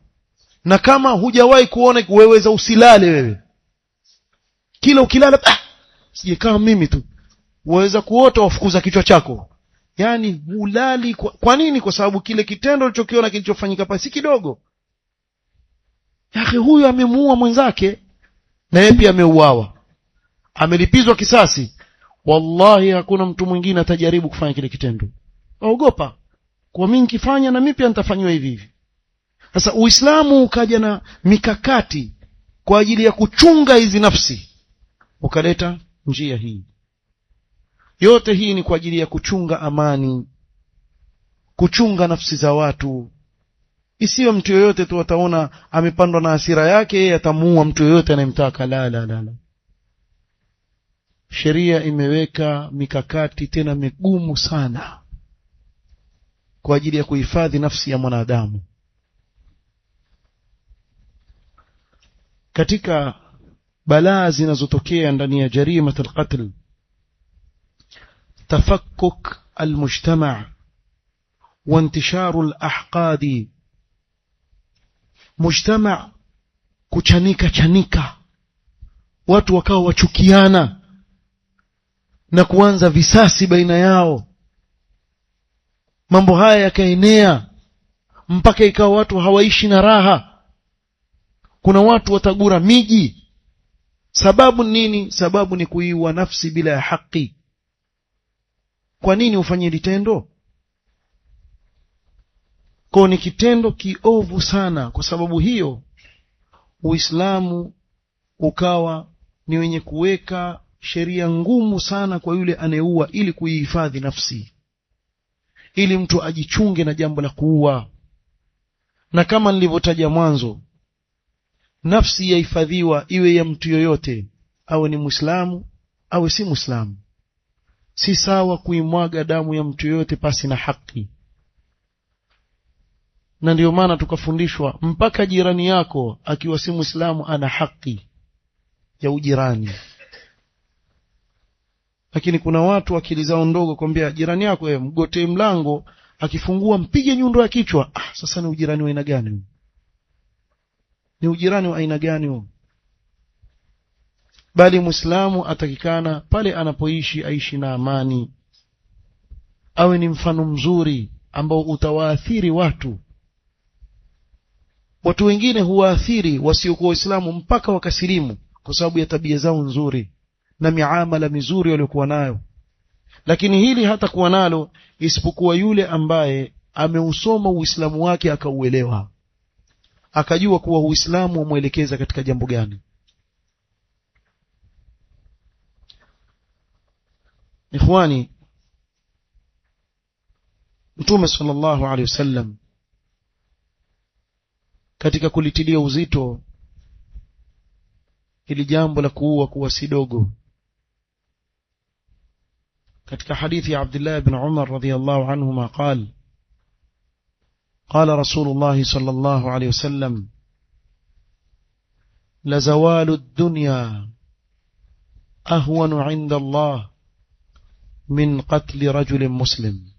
Na kama hujawahi kuona, weweza usilale wewe, kila ukilala sije kama mimi tu, waweza kuota wafukuza kichwa chako. Yani hulali kwa nini? Kwa sababu kile kitendo ulichokiona kilichofanyika pale si kidogo. Yake huyu amemuua mwenzake na yeye pia ameuawa, amelipizwa kisasi. Wallahi hakuna mtu mwingine atajaribu kufanya kile kitendo, waogopa kwa mimi nikifanya na mimi pia nitafanywa hivi hivi. Sasa Uislamu ukaja na mikakati kwa ajili ya kuchunga hizi nafsi, ukaleta njia hii. Yote hii ni kwa ajili ya kuchunga amani, kuchunga nafsi za watu. Isiwe mtu yoyote tu ataona amepandwa na hasira yake, yeye atamuua mtu yoyote anayemtaka. La. Sheria imeweka mikakati tena migumu sana kwa ajili ya kuhifadhi nafsi ya mwanadamu. Katika balaa zinazotokea ndani ya jarimat al-qatl, tafakkuk al-mujtama' wa intisharu al-ahqadi. Mujtama' kuchanika, watu wakawa wachukiana na kuanza visasi baina yao. Mambo haya yakaenea mpaka ikawa watu hawaishi na raha. Kuna watu watagura miji. Sababu nini? Sababu ni kuiua nafsi bila ya haki. Kwa nini ufanye litendo? Kwa ni kitendo kiovu sana. Kwa sababu hiyo Uislamu ukawa ni wenye kuweka sheria ngumu sana kwa yule anayeua, ili kuihifadhi nafsi, ili mtu ajichunge na jambo la kuua. Na kama nilivyotaja mwanzo, nafsi yahifadhiwa iwe ya mtu yoyote, awe ni Muislamu awe si Muislamu. Si sawa kuimwaga damu ya mtu yoyote pasi na haki. Na ndio maana tukafundishwa mpaka jirani yako akiwa si Muislamu ana haki ya ujirani. Lakini kuna watu akili zao ndogo, kwambia jirani yako mgotee mlango, akifungua mpige nyundo ya kichwa. Sasa ni ujirani wa aina gani? Ni ujirani wa aina gani huo? Bali Muislamu atakikana pale anapoishi aishi na amani, awe ni mfano mzuri ambao utawaathiri watu. Watu wengine huwaathiri wasiokuwa Waislamu mpaka wakasilimu kwa sababu ya tabia zao nzuri na miamala mizuri waliokuwa nayo. Lakini hili hata kuwa nalo isipokuwa yule ambaye ameusoma Uislamu wake akauelewa, akajua kuwa Uislamu umuelekeza katika jambo gani. Ikhwani, Mtume sallallahu alaihi wasallam katika kulitilia uzito hili jambo la kuua kuwa si dogo, katika hadithi ya Abdullah ibn Umar radhiyallahu anhuma قال رسول الله صلى الله عليه وسلم لزوال الدنيا أهون عند الله من قتل رجل مسلم.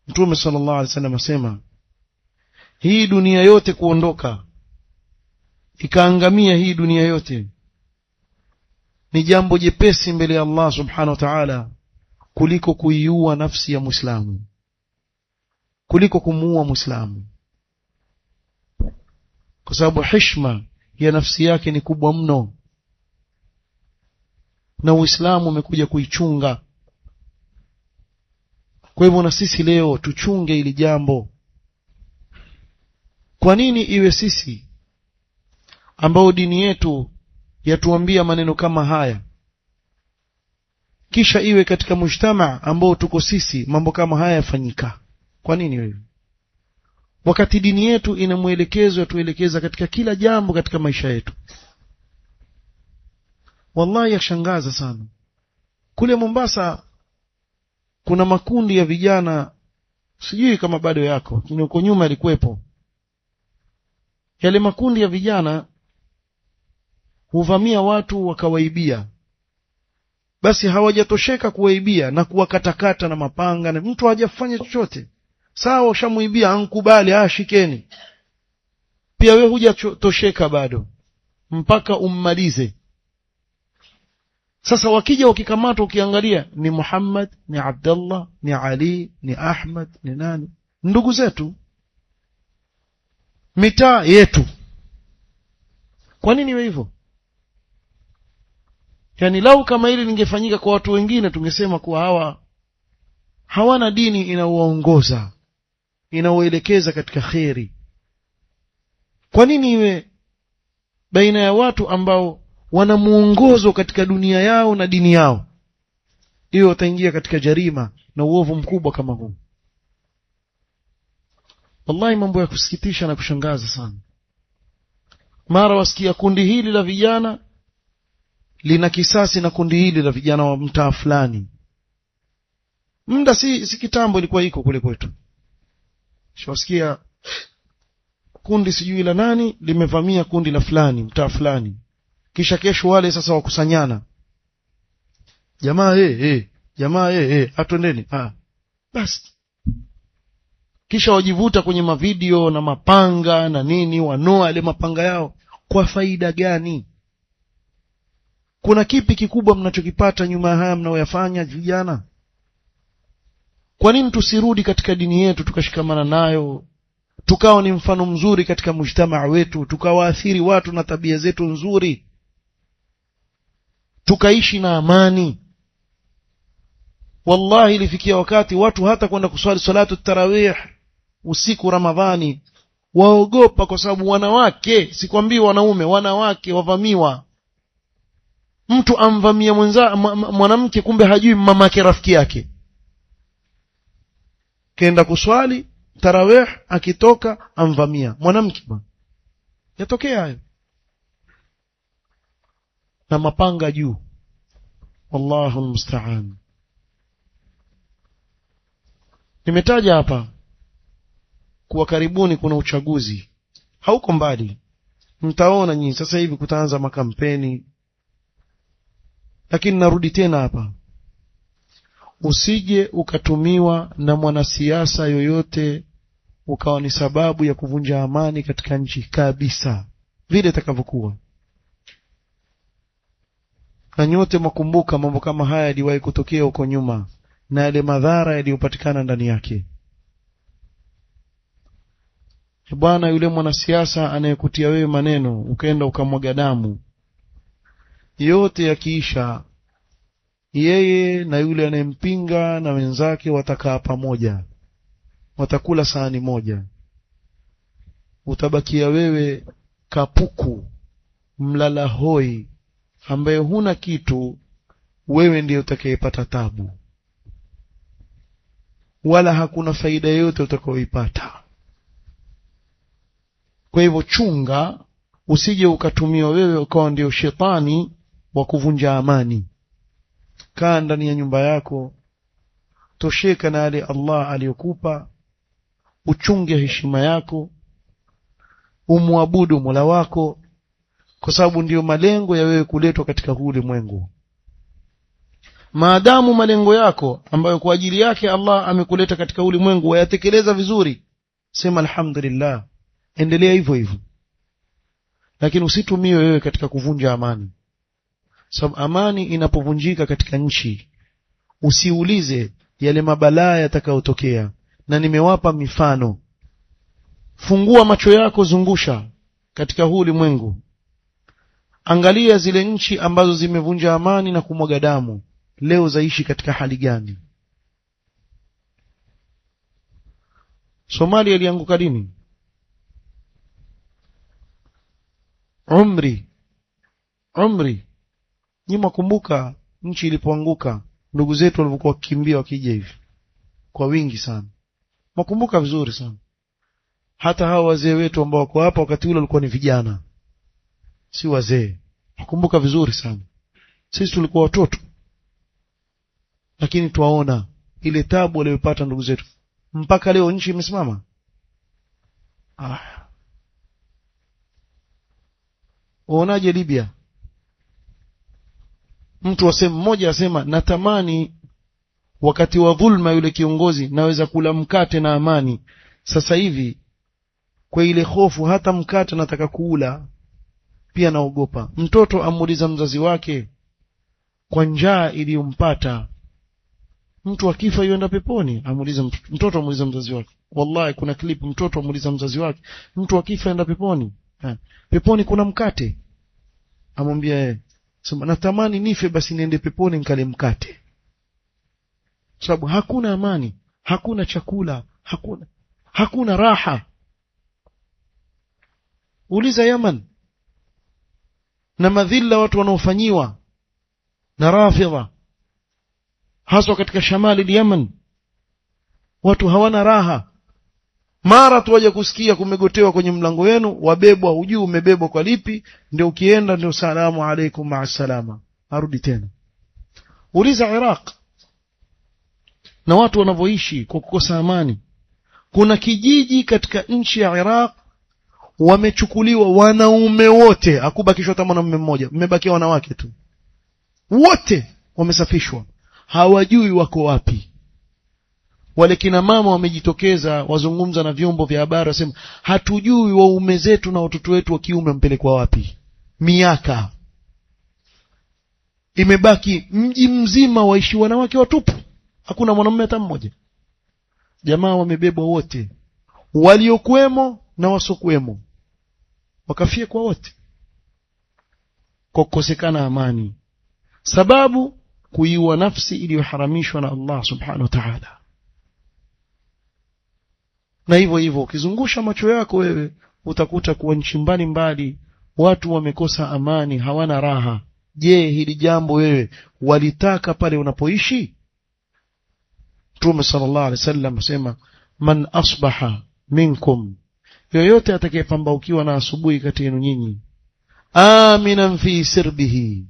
Mtume sallallahu alaihi wasallam asema, hii dunia yote kuondoka ikaangamia, hii dunia yote ni jambo jepesi mbele ya Allah subhanahu wa ta'ala kuliko kuiua nafsi ya Muislamu, kuliko kumuua Muislamu. Kwa sababu heshima ya nafsi yake ni kubwa mno, na Uislamu umekuja kuichunga. Kwa hivyo na sisi leo tuchunge ili jambo. Kwa nini iwe sisi ambao dini yetu yatuambia maneno kama haya, kisha iwe katika mujtama ambao tuko sisi mambo kama haya yafanyika? Kwa nini wewe, wakati dini yetu ina mwelekezo yatuelekeza katika kila jambo katika maisha yetu? Wallahi yashangaza sana. Kule Mombasa kuna makundi ya vijana sijui kama bado yako, lakini huko nyuma ilikuwepo. Yale makundi ya vijana huvamia watu wakawaibia, basi hawajatosheka kuwaibia na kuwakatakata na mapanga, na mtu hajafanya chochote. Sawa, ushamuibia, ankubali, shikeni. Pia wewe hujatosheka bado mpaka ummalize. Sasa wakija wakikamatwa, ukiangalia ni Muhammad, ni Abdullah, ni Ali, ni Ahmad, ni nani, ndugu zetu, mitaa yetu. Kwa nini iwe hivyo? Yani lau kama hili lingefanyika kwa watu wengine, tungesema kuwa hawa hawana dini inaowaongoza, inaoelekeza katika kheri. Kwa nini iwe baina ya watu ambao wana muongozo katika dunia yao na dini yao, hiyo wataingia katika jarima na uovu mkubwa kama huu? Wallahi mambo ya kusikitisha na kushangaza sana. Mara wasikia kundi hili la vijana lina kisasi na kundi hili la vijana wa mtaa fulani. Muda si kitambo ilikuwa iko kule kwetu. Shawasikia kundi sijui la nani limevamia kundi la fulani mtaa fulani. Kisha kesho wale sasa wakusanyana. Jamaa jamaa atwendeni. Basi. Kisha wajivuta kwenye mavideo na mapanga na nini, wanoa ile mapanga yao kwa faida gani? Kuna kipi kikubwa mnachokipata nyuma ya haya mnaoyafanya vijana? Kwa nini tusirudi katika dini yetu tukashikamana nayo, tukawa ni mfano mzuri katika mujtamaa wetu, tukawaathiri watu na tabia zetu nzuri, tukaishi na amani? Wallahi ilifikia wakati watu hata kwenda kuswali salatu tarawih usiku Ramadhani waogopa, kwa sababu wanawake, sikwambii wanaume, wanawake wavamiwa. Mtu amvamia mwanamke, kumbe hajui mamake rafiki yake. Kaenda kuswali tarawih, akitoka amvamia mwanamke. Yatokea hayo na mapanga juu. Wallahu musta'an. Nimetaja hapa kuwa karibuni kuna uchaguzi, hauko mbali, mtaona nyinyi sasa hivi kutaanza makampeni. Lakini narudi tena hapa, usije ukatumiwa na mwanasiasa yoyote ukawa ni sababu ya kuvunja amani katika nchi kabisa, vile itakavyokuwa. Na nyote mkumbuka mambo kama haya yaliwahi kutokea huko nyuma na yale madhara yaliyopatikana ndani yake. Bwana, yule mwanasiasa anayekutia wewe maneno ukaenda ukamwaga damu, yote yakiisha, yeye na yule anayempinga na wenzake watakaa pamoja, watakula sahani moja. Utabakia wewe kapuku, mlala hoi, ambaye huna kitu. Wewe ndiye utakayepata tabu, wala hakuna faida yote utakayoipata. Kwa hivyo chunga, usije ukatumiwa wewe ukawa ndio shetani wa kuvunja amani. Kaa ndani ya nyumba yako, tosheka na yale Allah aliyokupa, uchunge heshima yako, umwabudu Mola wako, kwa sababu ndiyo malengo ya wewe kuletwa katika huu ulimwengu. Maadamu malengo yako ambayo kwa ajili yake Allah amekuleta katika ulimwengu wayatekeleza vizuri, sema alhamdulillah, endelea hivyo hivyo. Lakini usitumiwe wewe katika kuvunja amani. Sababu amani inapovunjika katika nchi, usiulize yale mabalaa yatakayotokea. Na nimewapa mifano. Fungua macho yako, zungusha katika huu ulimwengu, angalia zile nchi ambazo zimevunja amani na kumwaga damu, leo zaishi katika hali gani? Somalia ilianguka lini? Umri. Nyinyi kumbuka nchi ilipoanguka, ndugu zetu walivyokuwa wakikimbia wakija hivi kwa wingi sana. Mkumbuka vizuri sana. Hata hao wazee wetu ambao wako hapa wakati ule walikuwa ni vijana, si wazee. Mkumbuka vizuri sana. Sisi tulikuwa watoto, lakini tuwaona ile tabu waliyopata ndugu zetu. mpaka leo nchi imesimama. Uonaje Libya? Mtu wa sehemu moja asema natamani wakati wa dhulma yule kiongozi naweza kula mkate na amani. Sasa hivi kwa ile hofu hata mkate nataka kuula pia naogopa. Mtoto amuuliza mzazi wake kwa njaa iliyompata, mtu akifa yuenda peponi? Amuuliza mtoto, amuuliza mzazi wake. Wallahi kuna clip mtoto amuuliza mzazi wake, mtu akifa yuenda peponi? Peponi kuna mkate? Amwambia sema natamani nife basi niende peponi nikale mkate. Sababu hakuna amani, hakuna chakula, hakuna raha. Uliza Yaman na madhila watu wanaofanyiwa na Rafidha, hasa katika shamali Yaman, watu hawana raha. Mara tu waje kusikia kumegotewa kwenye mlango wenu, wabebwa, hujui umebebwa kwa lipi, ndio ukienda ndio salamu alaykum ma'a salama, arudi tena. Uliza Iraq na watu wanavyoishi kwa kukosa amani. Kuna kijiji katika nchi ya Iraq wamechukuliwa wanaume wote, hakubakishwa hata mwanamume mmoja, mmebakia wanawake tu. Wote wamesafishwa, hawajui wako wapi. Wale kina mama wamejitokeza, wazungumza na vyombo vya habari, wasema hatujui waume zetu na watoto wetu wa kiume mpelekwa wapi. Miaka imebaki mji mzima waishi wanawake watupu, hakuna mwanamume hata mmoja. Jamaa wamebebwa wote, waliokuwemo na wasokuwemo, wakafia kwa wote kwa kukosekana amani. Sababu kuiua nafsi iliyoharamishwa na Allah subhanahu wa ta'ala. Na hivyo hivyo ukizungusha macho yako wewe utakuta kuwa nchi mbalimbali watu wamekosa amani, hawana raha. Je, hili jambo wewe walitaka pale unapoishi? Mtume sallallahu alaihi wasallam asema man asbaha minkum, yoyote atakayepambaukiwa na asubuhi kati yenu nyinyi, aminan fi sirbihi,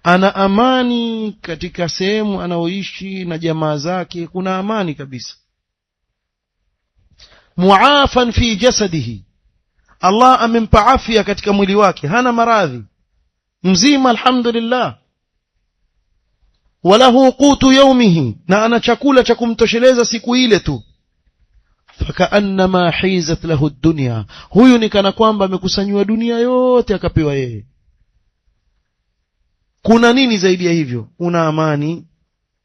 ana amani katika sehemu anaoishi na jamaa zake, kuna amani kabisa. Muafan fi jasadihi, Allah amempa afya katika mwili wake, hana maradhi, mzima alhamdulillah. Walahu qutu yawmihi, na ana chakula cha kumtosheleza siku ile tu. Fakaannama hizat lahu dunya, huyu ni kana kwamba amekusanywa dunia yote akapewa yeye. Kuna nini zaidi ya hivyo? Una amani,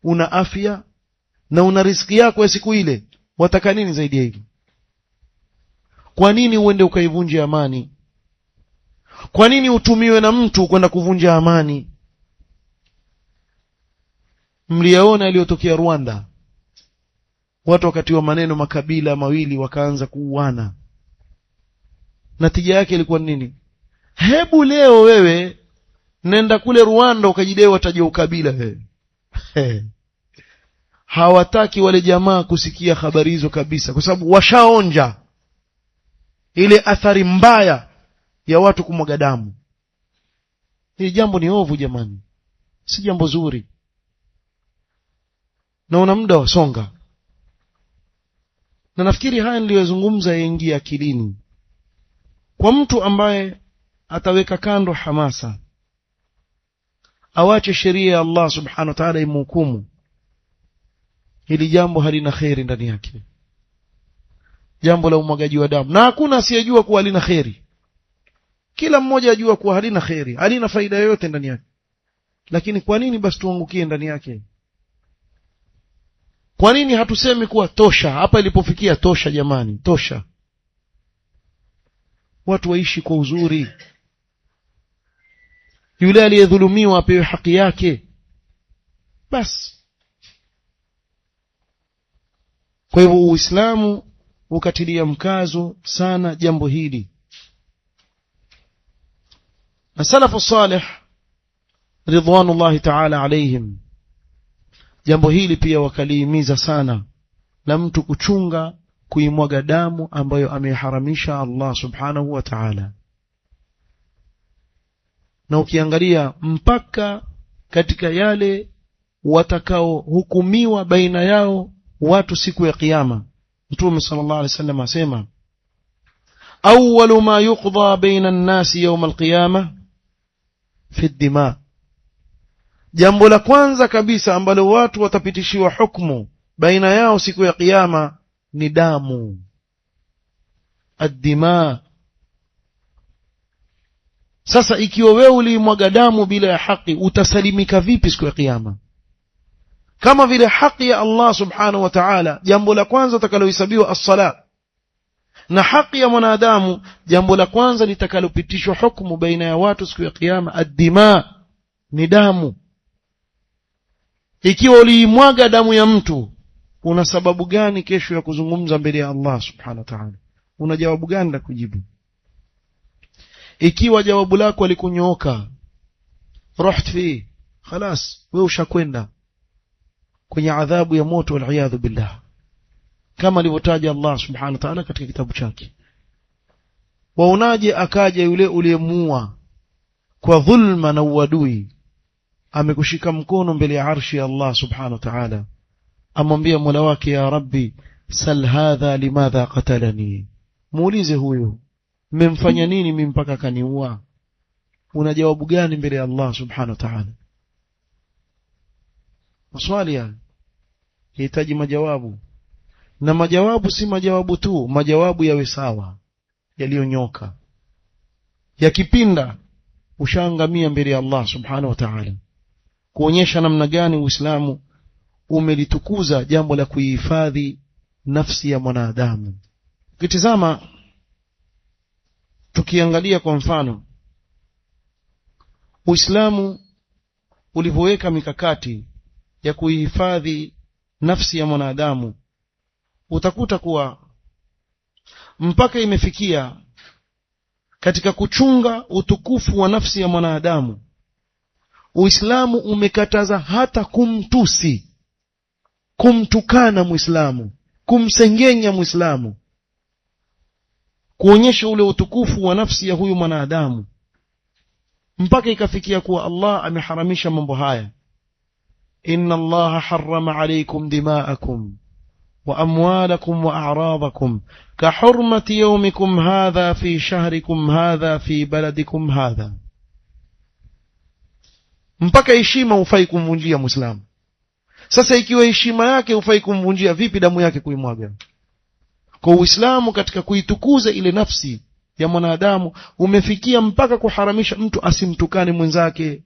una afya na una riziki yako ya siku ile. Wataka nini zaidi ya hivyo? Kwa nini uende ukaivunja amani? Kwa nini utumiwe na mtu kwenda kuvunja amani? Mliyaona yaliyotokea Rwanda, watu wakati wa maneno makabila mawili wakaanza kuuana. Natija yake ilikuwa nini? Hebu leo wewe nenda kule Rwanda ukajidai wataje ukabila wewe. Hawataki wale jamaa kusikia habari hizo kabisa, kwa sababu washaonja ile athari mbaya ya watu kumwaga damu. Hili jambo ni ovu jamani, si jambo zuri. Naona muda wasonga, na nafikiri haya niliyozungumza yaingia akilini kwa mtu ambaye ataweka kando hamasa, awache sheria ya Allah subhanahu wa ta'ala imhukumu. Hili jambo halina khairi ndani yake, jambo la umwagaji wa damu, na hakuna asiyejua kuwa halina khairi. Kila mmoja ajua kuwa halina khairi, halina faida yoyote ndani yake. Lakini kwa nini basi tuangukie ndani yake? Kwa nini hatusemi kuwa tosha, hapa ilipofikia tosha jamani, tosha? Watu waishi kwa uzuri, yule aliyedhulumiwa apewe haki yake basi. Kwa hivyo Uislamu ukatilia mkazo sana jambo hili, na salafu salih ridwanullahi ta'ala alayhim jambo hili pia wakalihimiza sana, na mtu kuchunga kuimwaga damu ambayo ameharamisha Allah subhanahu wa ta'ala. Na ukiangalia mpaka katika yale watakao hukumiwa baina yao watu siku ya kiyama, Mtume sallallahu alaihi wasallam asema awwalu ma yuqda baina an-nas yawm al-qiyamah fi ad-dima, jambo la kwanza kabisa ambalo watu watapitishiwa hukumu baina yao siku ya kiyama ni damu. Ad-dima. Sasa ikiwa wewe ulimwaga damu bila ya haki, utasalimika vipi siku ya kiyama? Kama vile haki ya Allah subhanahu wa ta'ala, jambo la kwanza utakalohesabiwa as-sala, na haki ya mwanadamu jambo la kwanza litakalopitishwa hukumu baina ya watu siku ya kiyama ad-dima, ni damu. Ikiwa ulimwaga damu ya mtu, una sababu gani kesho ya kuzungumza mbele ya Allah subhanahu wa ta'ala? Una jawabu gani la kujibu? Ikiwa jawabu lako likunyooka, ruht fi خلاص, wewe ushakwenda kwenye adhabu ya moto wal iyadhu billah, kama alivyotaja Allah subhanahu wa ta'ala katika kitabu chake. Waonaje akaja yule uliyemuua kwa dhulma na uadui, amekushika mkono mbele ya arshi ya Allah subhanahu wa ta'ala, amwambia Mola wake, ya Rabbi sal hadha limadha qatalani, muulize huyo mmemfanya nini mimi mpaka kaniua? Una jawabu gani mbele ya Allah subhanahu wa ta'ala? Maswali yanahitaji majawabu, na majawabu si majawabu tu, majawabu yawe sawa, yaliyonyoka. Yakipinda ushaangamia mbele ya Allah subhanahu wa ta'ala, kuonyesha namna gani Uislamu umelitukuza jambo la kuihifadhi nafsi ya mwanadamu. Ukitizama, tukiangalia kwa mfano Uislamu ulivyoweka mikakati ya kuihifadhi nafsi ya mwanadamu, utakuta kuwa mpaka imefikia katika kuchunga utukufu wa nafsi ya mwanadamu, Uislamu umekataza hata kumtusi, kumtukana Muislamu, kumsengenya Muislamu, kuonyesha ule utukufu wa nafsi ya huyu mwanadamu. Mpaka ikafikia kuwa Allah ameharamisha mambo haya. Inna Allah harrama alaykum dima'akum wa amwalakum wa a'radakum ka hurmati yawmikum hadha fi shahrikum hadha fi baladikum hadha. Mpaka heshima hufai kumvunjia Muislamu. Sasa ikiwa heshima yake hufai kumvunjia, vipi damu yake kuimwaga? Kwa Uislamu katika kuitukuza ile nafsi ya mwanadamu umefikia mpaka kuharamisha mtu asimtukane mwenzake,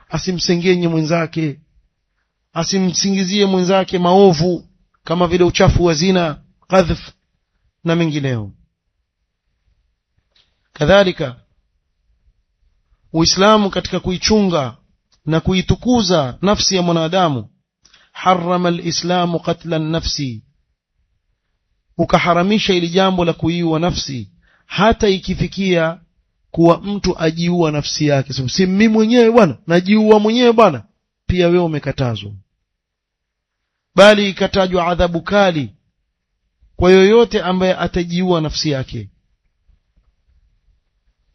asimsengenye mwenzake, asimsingizie mwenzake maovu kama vile uchafu wa zina, qadhf na mengineo. Kadhalika Uislamu katika kuichunga na kuitukuza nafsi ya mwanadamu, harrama al-islamu qatla an-nafsi, ukaharamisha ili jambo la kuiua nafsi, hata ikifikia kuwa mtu ajiua nafsi yake. Si mimi mwenyewe bwana, najiua mwenyewe bwana, pia wewe umekatazwa. Bali ikatajwa adhabu kali kwa yoyote ambaye atajiua nafsi yake,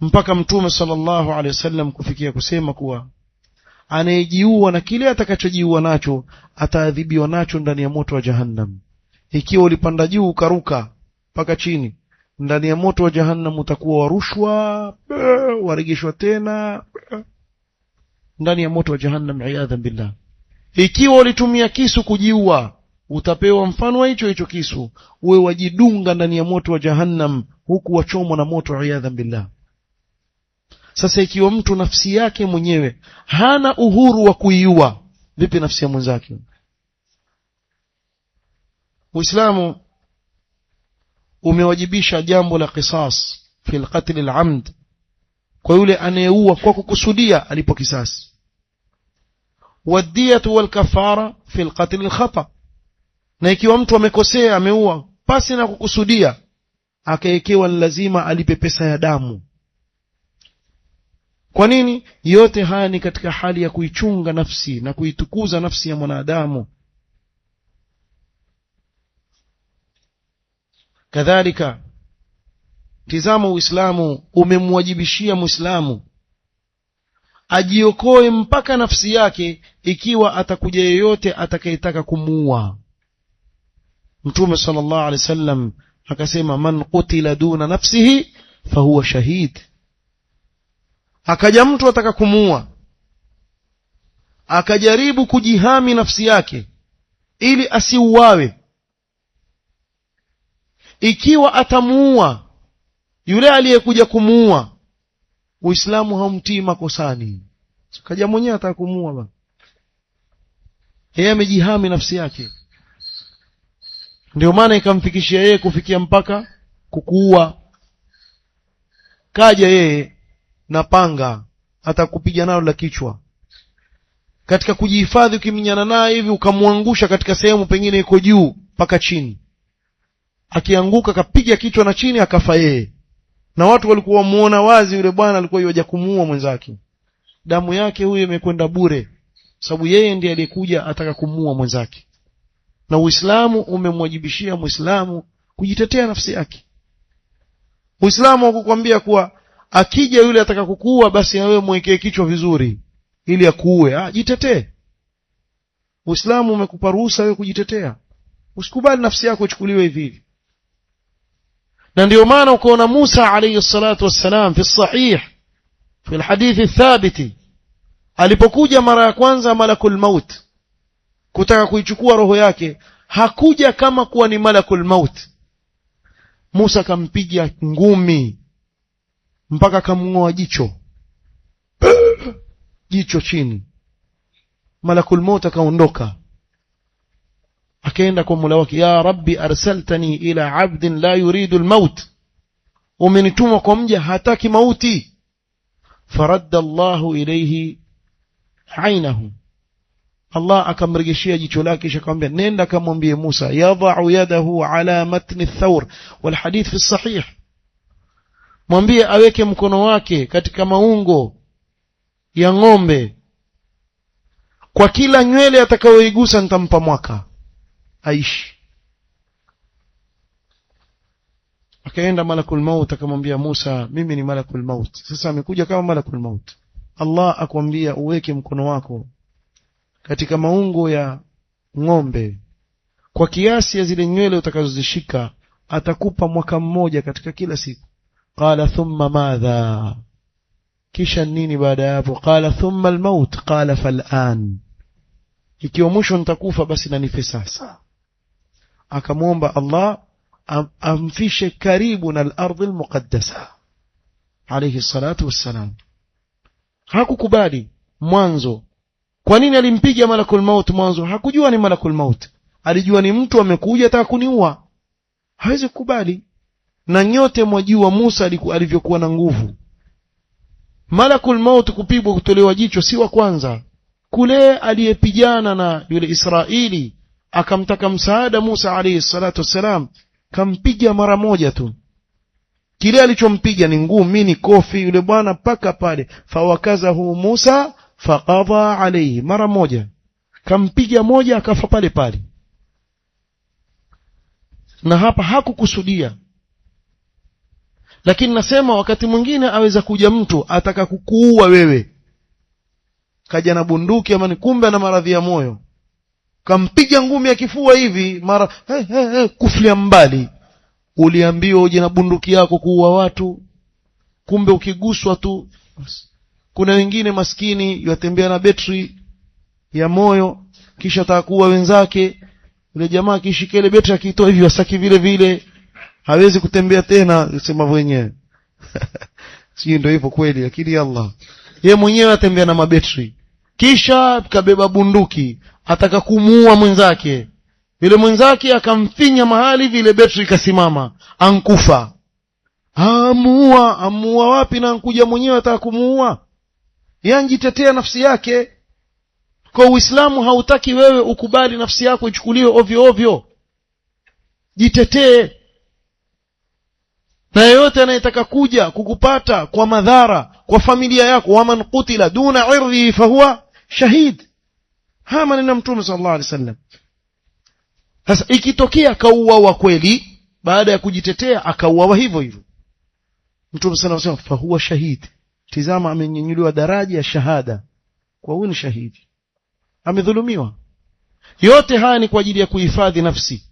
mpaka Mtume sallallahu alaihi wasallam kufikia kusema kuwa anayejiua na kile atakachojiua nacho ataadhibiwa nacho ndani ya moto wa Jahannam. Ikiwa ulipanda juu ukaruka mpaka chini, ndani ya moto wa Jahannam utakuwa warushwa, warejeshwa tena ndani ya moto wa Jahannam, iyadhan billah. Ikiwa ulitumia kisu kujiua, utapewa mfano wa hicho kisu, uwe wajidunga ndani ya moto wa Jahannam huku wachomwa na moto, iyadhan billah. Sasa ikiwa mtu nafsi yake mwenyewe hana uhuru wa kuiua, vipi nafsi ya mwenzake? Uislamu umewajibisha jambo la qisas fi al-qatl al-amd, kwa yule anayeua kwa kukusudia alipo kisasi. Wadiyatu wal kafara fi al-qatl al-khata, na ikiwa mtu amekosea ameua pasi na kukusudia, akaekewa lazima alipe pesa ya damu. Kwa nini? Yote haya ni katika hali ya kuichunga nafsi na kuitukuza nafsi ya mwanadamu. Kadhalika tizama, Uislamu umemwajibishia Muislamu ajiokoe mpaka nafsi yake ikiwa atakuja yeyote atakayetaka kumuua. Mtume sallallahu alaihi wasallam akasema man qutila duna nafsihi fahuwa shahid. Akaja mtu ataka kumuua, akajaribu kujihami nafsi yake ili asiuawe, ikiwa atamuua yule aliyekuja kumuua, Uislamu haumtii makosani. Kaja mwenyewe ataka kumuua bwana, yeye amejihami nafsi yake, ndio maana ikamfikishia yeye kufikia mpaka kukuua. Kaja yeye na panga atakupiga nalo la kichwa, katika kujihifadhi ukiminyana naye hivi ukamwangusha katika sehemu pengine iko juu mpaka chini, akianguka kapiga kichwa na chini akafa yeye, na watu walikuwa muona wazi yule bwana alikuwa yuaja kumuua mwenzake. Damu yake huyo imekwenda bure, sababu yeye ndiye aliyekuja ataka kumuua mwenzake, na Uislamu umemwajibishia Muislamu kujitetea nafsi yake. Uislamu hakukwambia kuwa akija yule ataka kukuua basi na wewe mwekee kichwa vizuri ili akuue. Jitetee. Uislamu umekupa ruhusa wewe kujitetea, usikubali nafsi yako ichukuliwe hivi. Na ndio maana ukaona Musa alayhi salatu wassalam fi sahih fi alhadith athabiti, alipokuja mara ya kwanza malakul maut kutaka kuichukua roho yake, hakuja kama kuwa ni malakul maut. Musa kampiga ngumi mpaka kamngoa jicho chini. Malakul maut akaondoka, akaenda kwa Mola wake, ya Rabbi arsaltani ila abdin la yuridu almaut, umenituma kwa mja hataki mauti. Faradda Allahu ilayhi ainahu, Allah akamrejeshia jicho lake, kisha akamwambia nenda kamwambie Musa yadha'u yadahu ala matni ath-thawr, wal hadith fi sahih, mwambie aweke mkono wake katika maungo ya ng'ombe, kwa kila nywele atakayoigusa nitampa mwaka aishi. Akaenda malakul maut akamwambia Musa, mimi ni malakul maut, sasa amekuja kama malakul maut. Allah akwambia uweke mkono wako katika maungo ya ng'ombe, kwa kiasi ya zile nywele utakazozishika atakupa mwaka mmoja katika kila siku. Qala thumma madha, kisha nini baada ya hapo? Qala thumma almaut. Qala fal'an, ikiwa mwisho nitakufa basi na nife sasa. Akamwomba Allah amfishe karibu na al-ardh al-muqaddasa alayhi salatu wassalam. Hakukubali mwanzo. Kwa nini alimpiga malakul maut mwanzo? Hakujua ni malakul maut, alijua ni mtu amekuja ataka kuniua. Hawezi kukubali. Na nyote mwajua Musa alivyokuwa na nguvu. Malakul maut kupigwa kutolewa jicho si wa kwanza. Kule aliyepigana na yule Israeli akamtaka msaada Musa alayhi salatu wassalam, kampiga mara moja tu. Kile alichompiga ni ngumi, ni kofi, yule bwana paka pale. Fawakazahu Musa faqadha alayhi, mara moja kampiga moja akafa pale pale. Na hapa hakukusudia. Lakini nasema wakati mwingine aweza kuja mtu ataka kukuua wewe, kaja na bunduki ama ni kumbe na maradhi ya moyo, kampiga ngumi ya kifua hivi mara kuflia mbali. Uliambiwa uje na bunduki yako kuua watu, kumbe ukiguswa tu. Kuna wengine maskini yatembea na betri ya moyo kisha atakuwa wenzake, yule jamaa kishika ile betri akitoa hivi wasaki vile vile hawezi kutembea tena, sema wenyewe. Si ndio hivyo kweli? Lakini Allah yeye mwenyewe atembea na mabetri, kisha kabeba bunduki ataka kumuua mwenzake. Yule mwenzake akamfinya mahali vile betri ikasimama, ankufa. Amuua wapi na ankuja mwenyewe ataka kumuua? Yanjitetea nafsi yake. Kwa Uislamu hautaki wewe ukubali nafsi yako ichukuliwe ovyo ovyo. Jitetee. Na yeyote anayetaka kuja kukupata kwa madhara kwa familia yako, waman qutila duna irdi fahuwa shahid. Hama ni Mtume sallallahu alaihi wasallam. Sasa ikitokea kauawa kweli baada ya kujitetea, akauawa hivyo hivyo, Mtume sallallahu alaihi wasallam fahuwa shahid. Tizama, amenyanyuliwa daraja ya shahada, kwa huyu ni shahidi, amedhulumiwa. Yote haya ni kwa ajili ya kuhifadhi nafsi.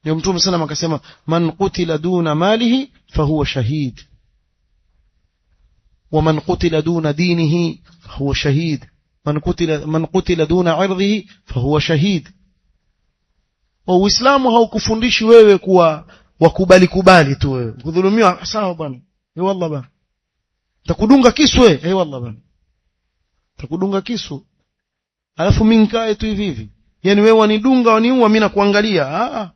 ndio Mtume sallam akasema man qutila duna malihi fahuwa shahid wa man qutila duna dinihi fahuwa shahid man qutila duna irdhihi fahuwa shahid. Uislamu haukufundishi wewe kuwa wakubali tu wewe kudhulumiwa. Sawa bwana, wallah bwana, takudunga kisu wewe, wallah bwana, takudunga kisu alafu mimi nikae tu hivi. Yani wewe wanidunga waniua mimi nakuangalia.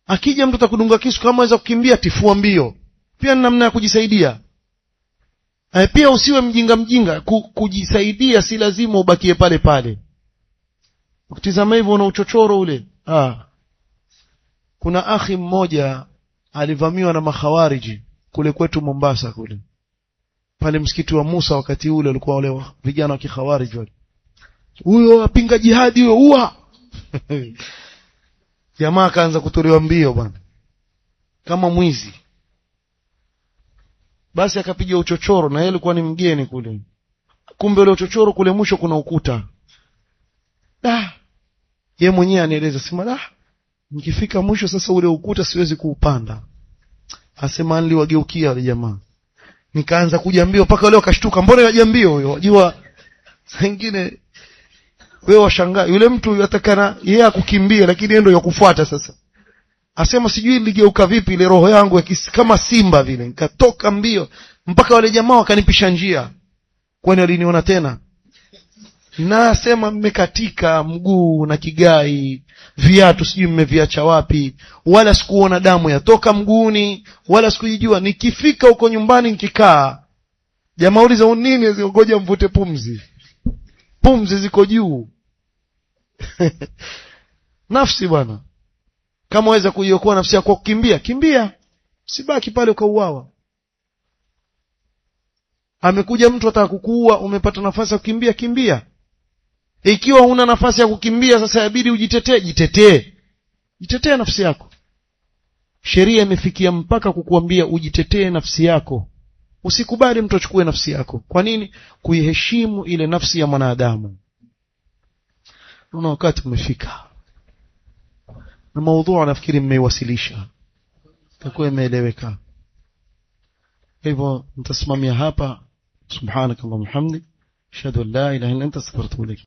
Akija mtu atakudunga kisu, kama aweza kukimbia tifua mbio, pia ni namna ya kujisaidia. Pia usiwe mjinga. Kujisaidia si lazima ubakie pale pale. Ukitizama hivyo una uchochoro ule. Kuna akhi mmoja alivamiwa na makhawariji kule kwetu Mombasa kule. Pale msikiti wa Musa wakati ule walikuwa wale vijana wa kikhawariji wale. Huyo apinga jihadi huyo uwa. Jamaa kaanza kutolewa mbio bwana, kama mwizi. Basi akapiga uchochoro, na yeye alikuwa ni mgeni kule. Kumbe ule uchochoro kule mwisho kuna ukuta. Yeye mwenyewe anaeleza, sema nikifika mwisho sasa ule ukuta siwezi kuupanda. Asema niliwageukia wale jamaa, nikaanza kuja mbio mpaka leo akashtuka, mbona yaja mbio huyo? Unajua wengine wewe washangaa, yule mtu yatakana yeye akukimbia lakini yeye ndio yakufuata. Sasa asema sijui niligeuka vipi, ile roho yangu kama simba vile nikatoka mbio mpaka wale jamaa wakanipisha njia. Kwani waliniona tena? Na asema mmekatika mguu na kigai, viatu sijui mmeviacha wapi, wala sikuona damu yatoka mguuni, wala sikujijua. Nikifika huko nyumbani nikikaa, jamaa uliza nini, ngoja mvute pumzi ziko juu. Nafsi bwana, kama waweza kuiokoa nafsi yako kukimbia, kimbia, sibaki pale ukauawa. Amekuja mtu ataka kukuua, umepata nafasi ya kukimbia, kimbia. Ikiwa huna nafasi ya kukimbia, sasa yabidi ujitetee. Jitetee nafsi yako. Sheria imefikia mpaka kukuambia ujitetee nafsi yako. Usikubali mtu achukue nafsi yako. Kwa nini? Kuiheshimu ile nafsi ya mwanadamu. Una wakati umefika, na maudhui nafikiri mmeiwasilisha, itakuwa imeeleweka. Hivyo nitasimamia hapa. Subhanakallahumma hamdik, ashhadu an la ilaha illa anta astaghfiruka wa atubu ilaik.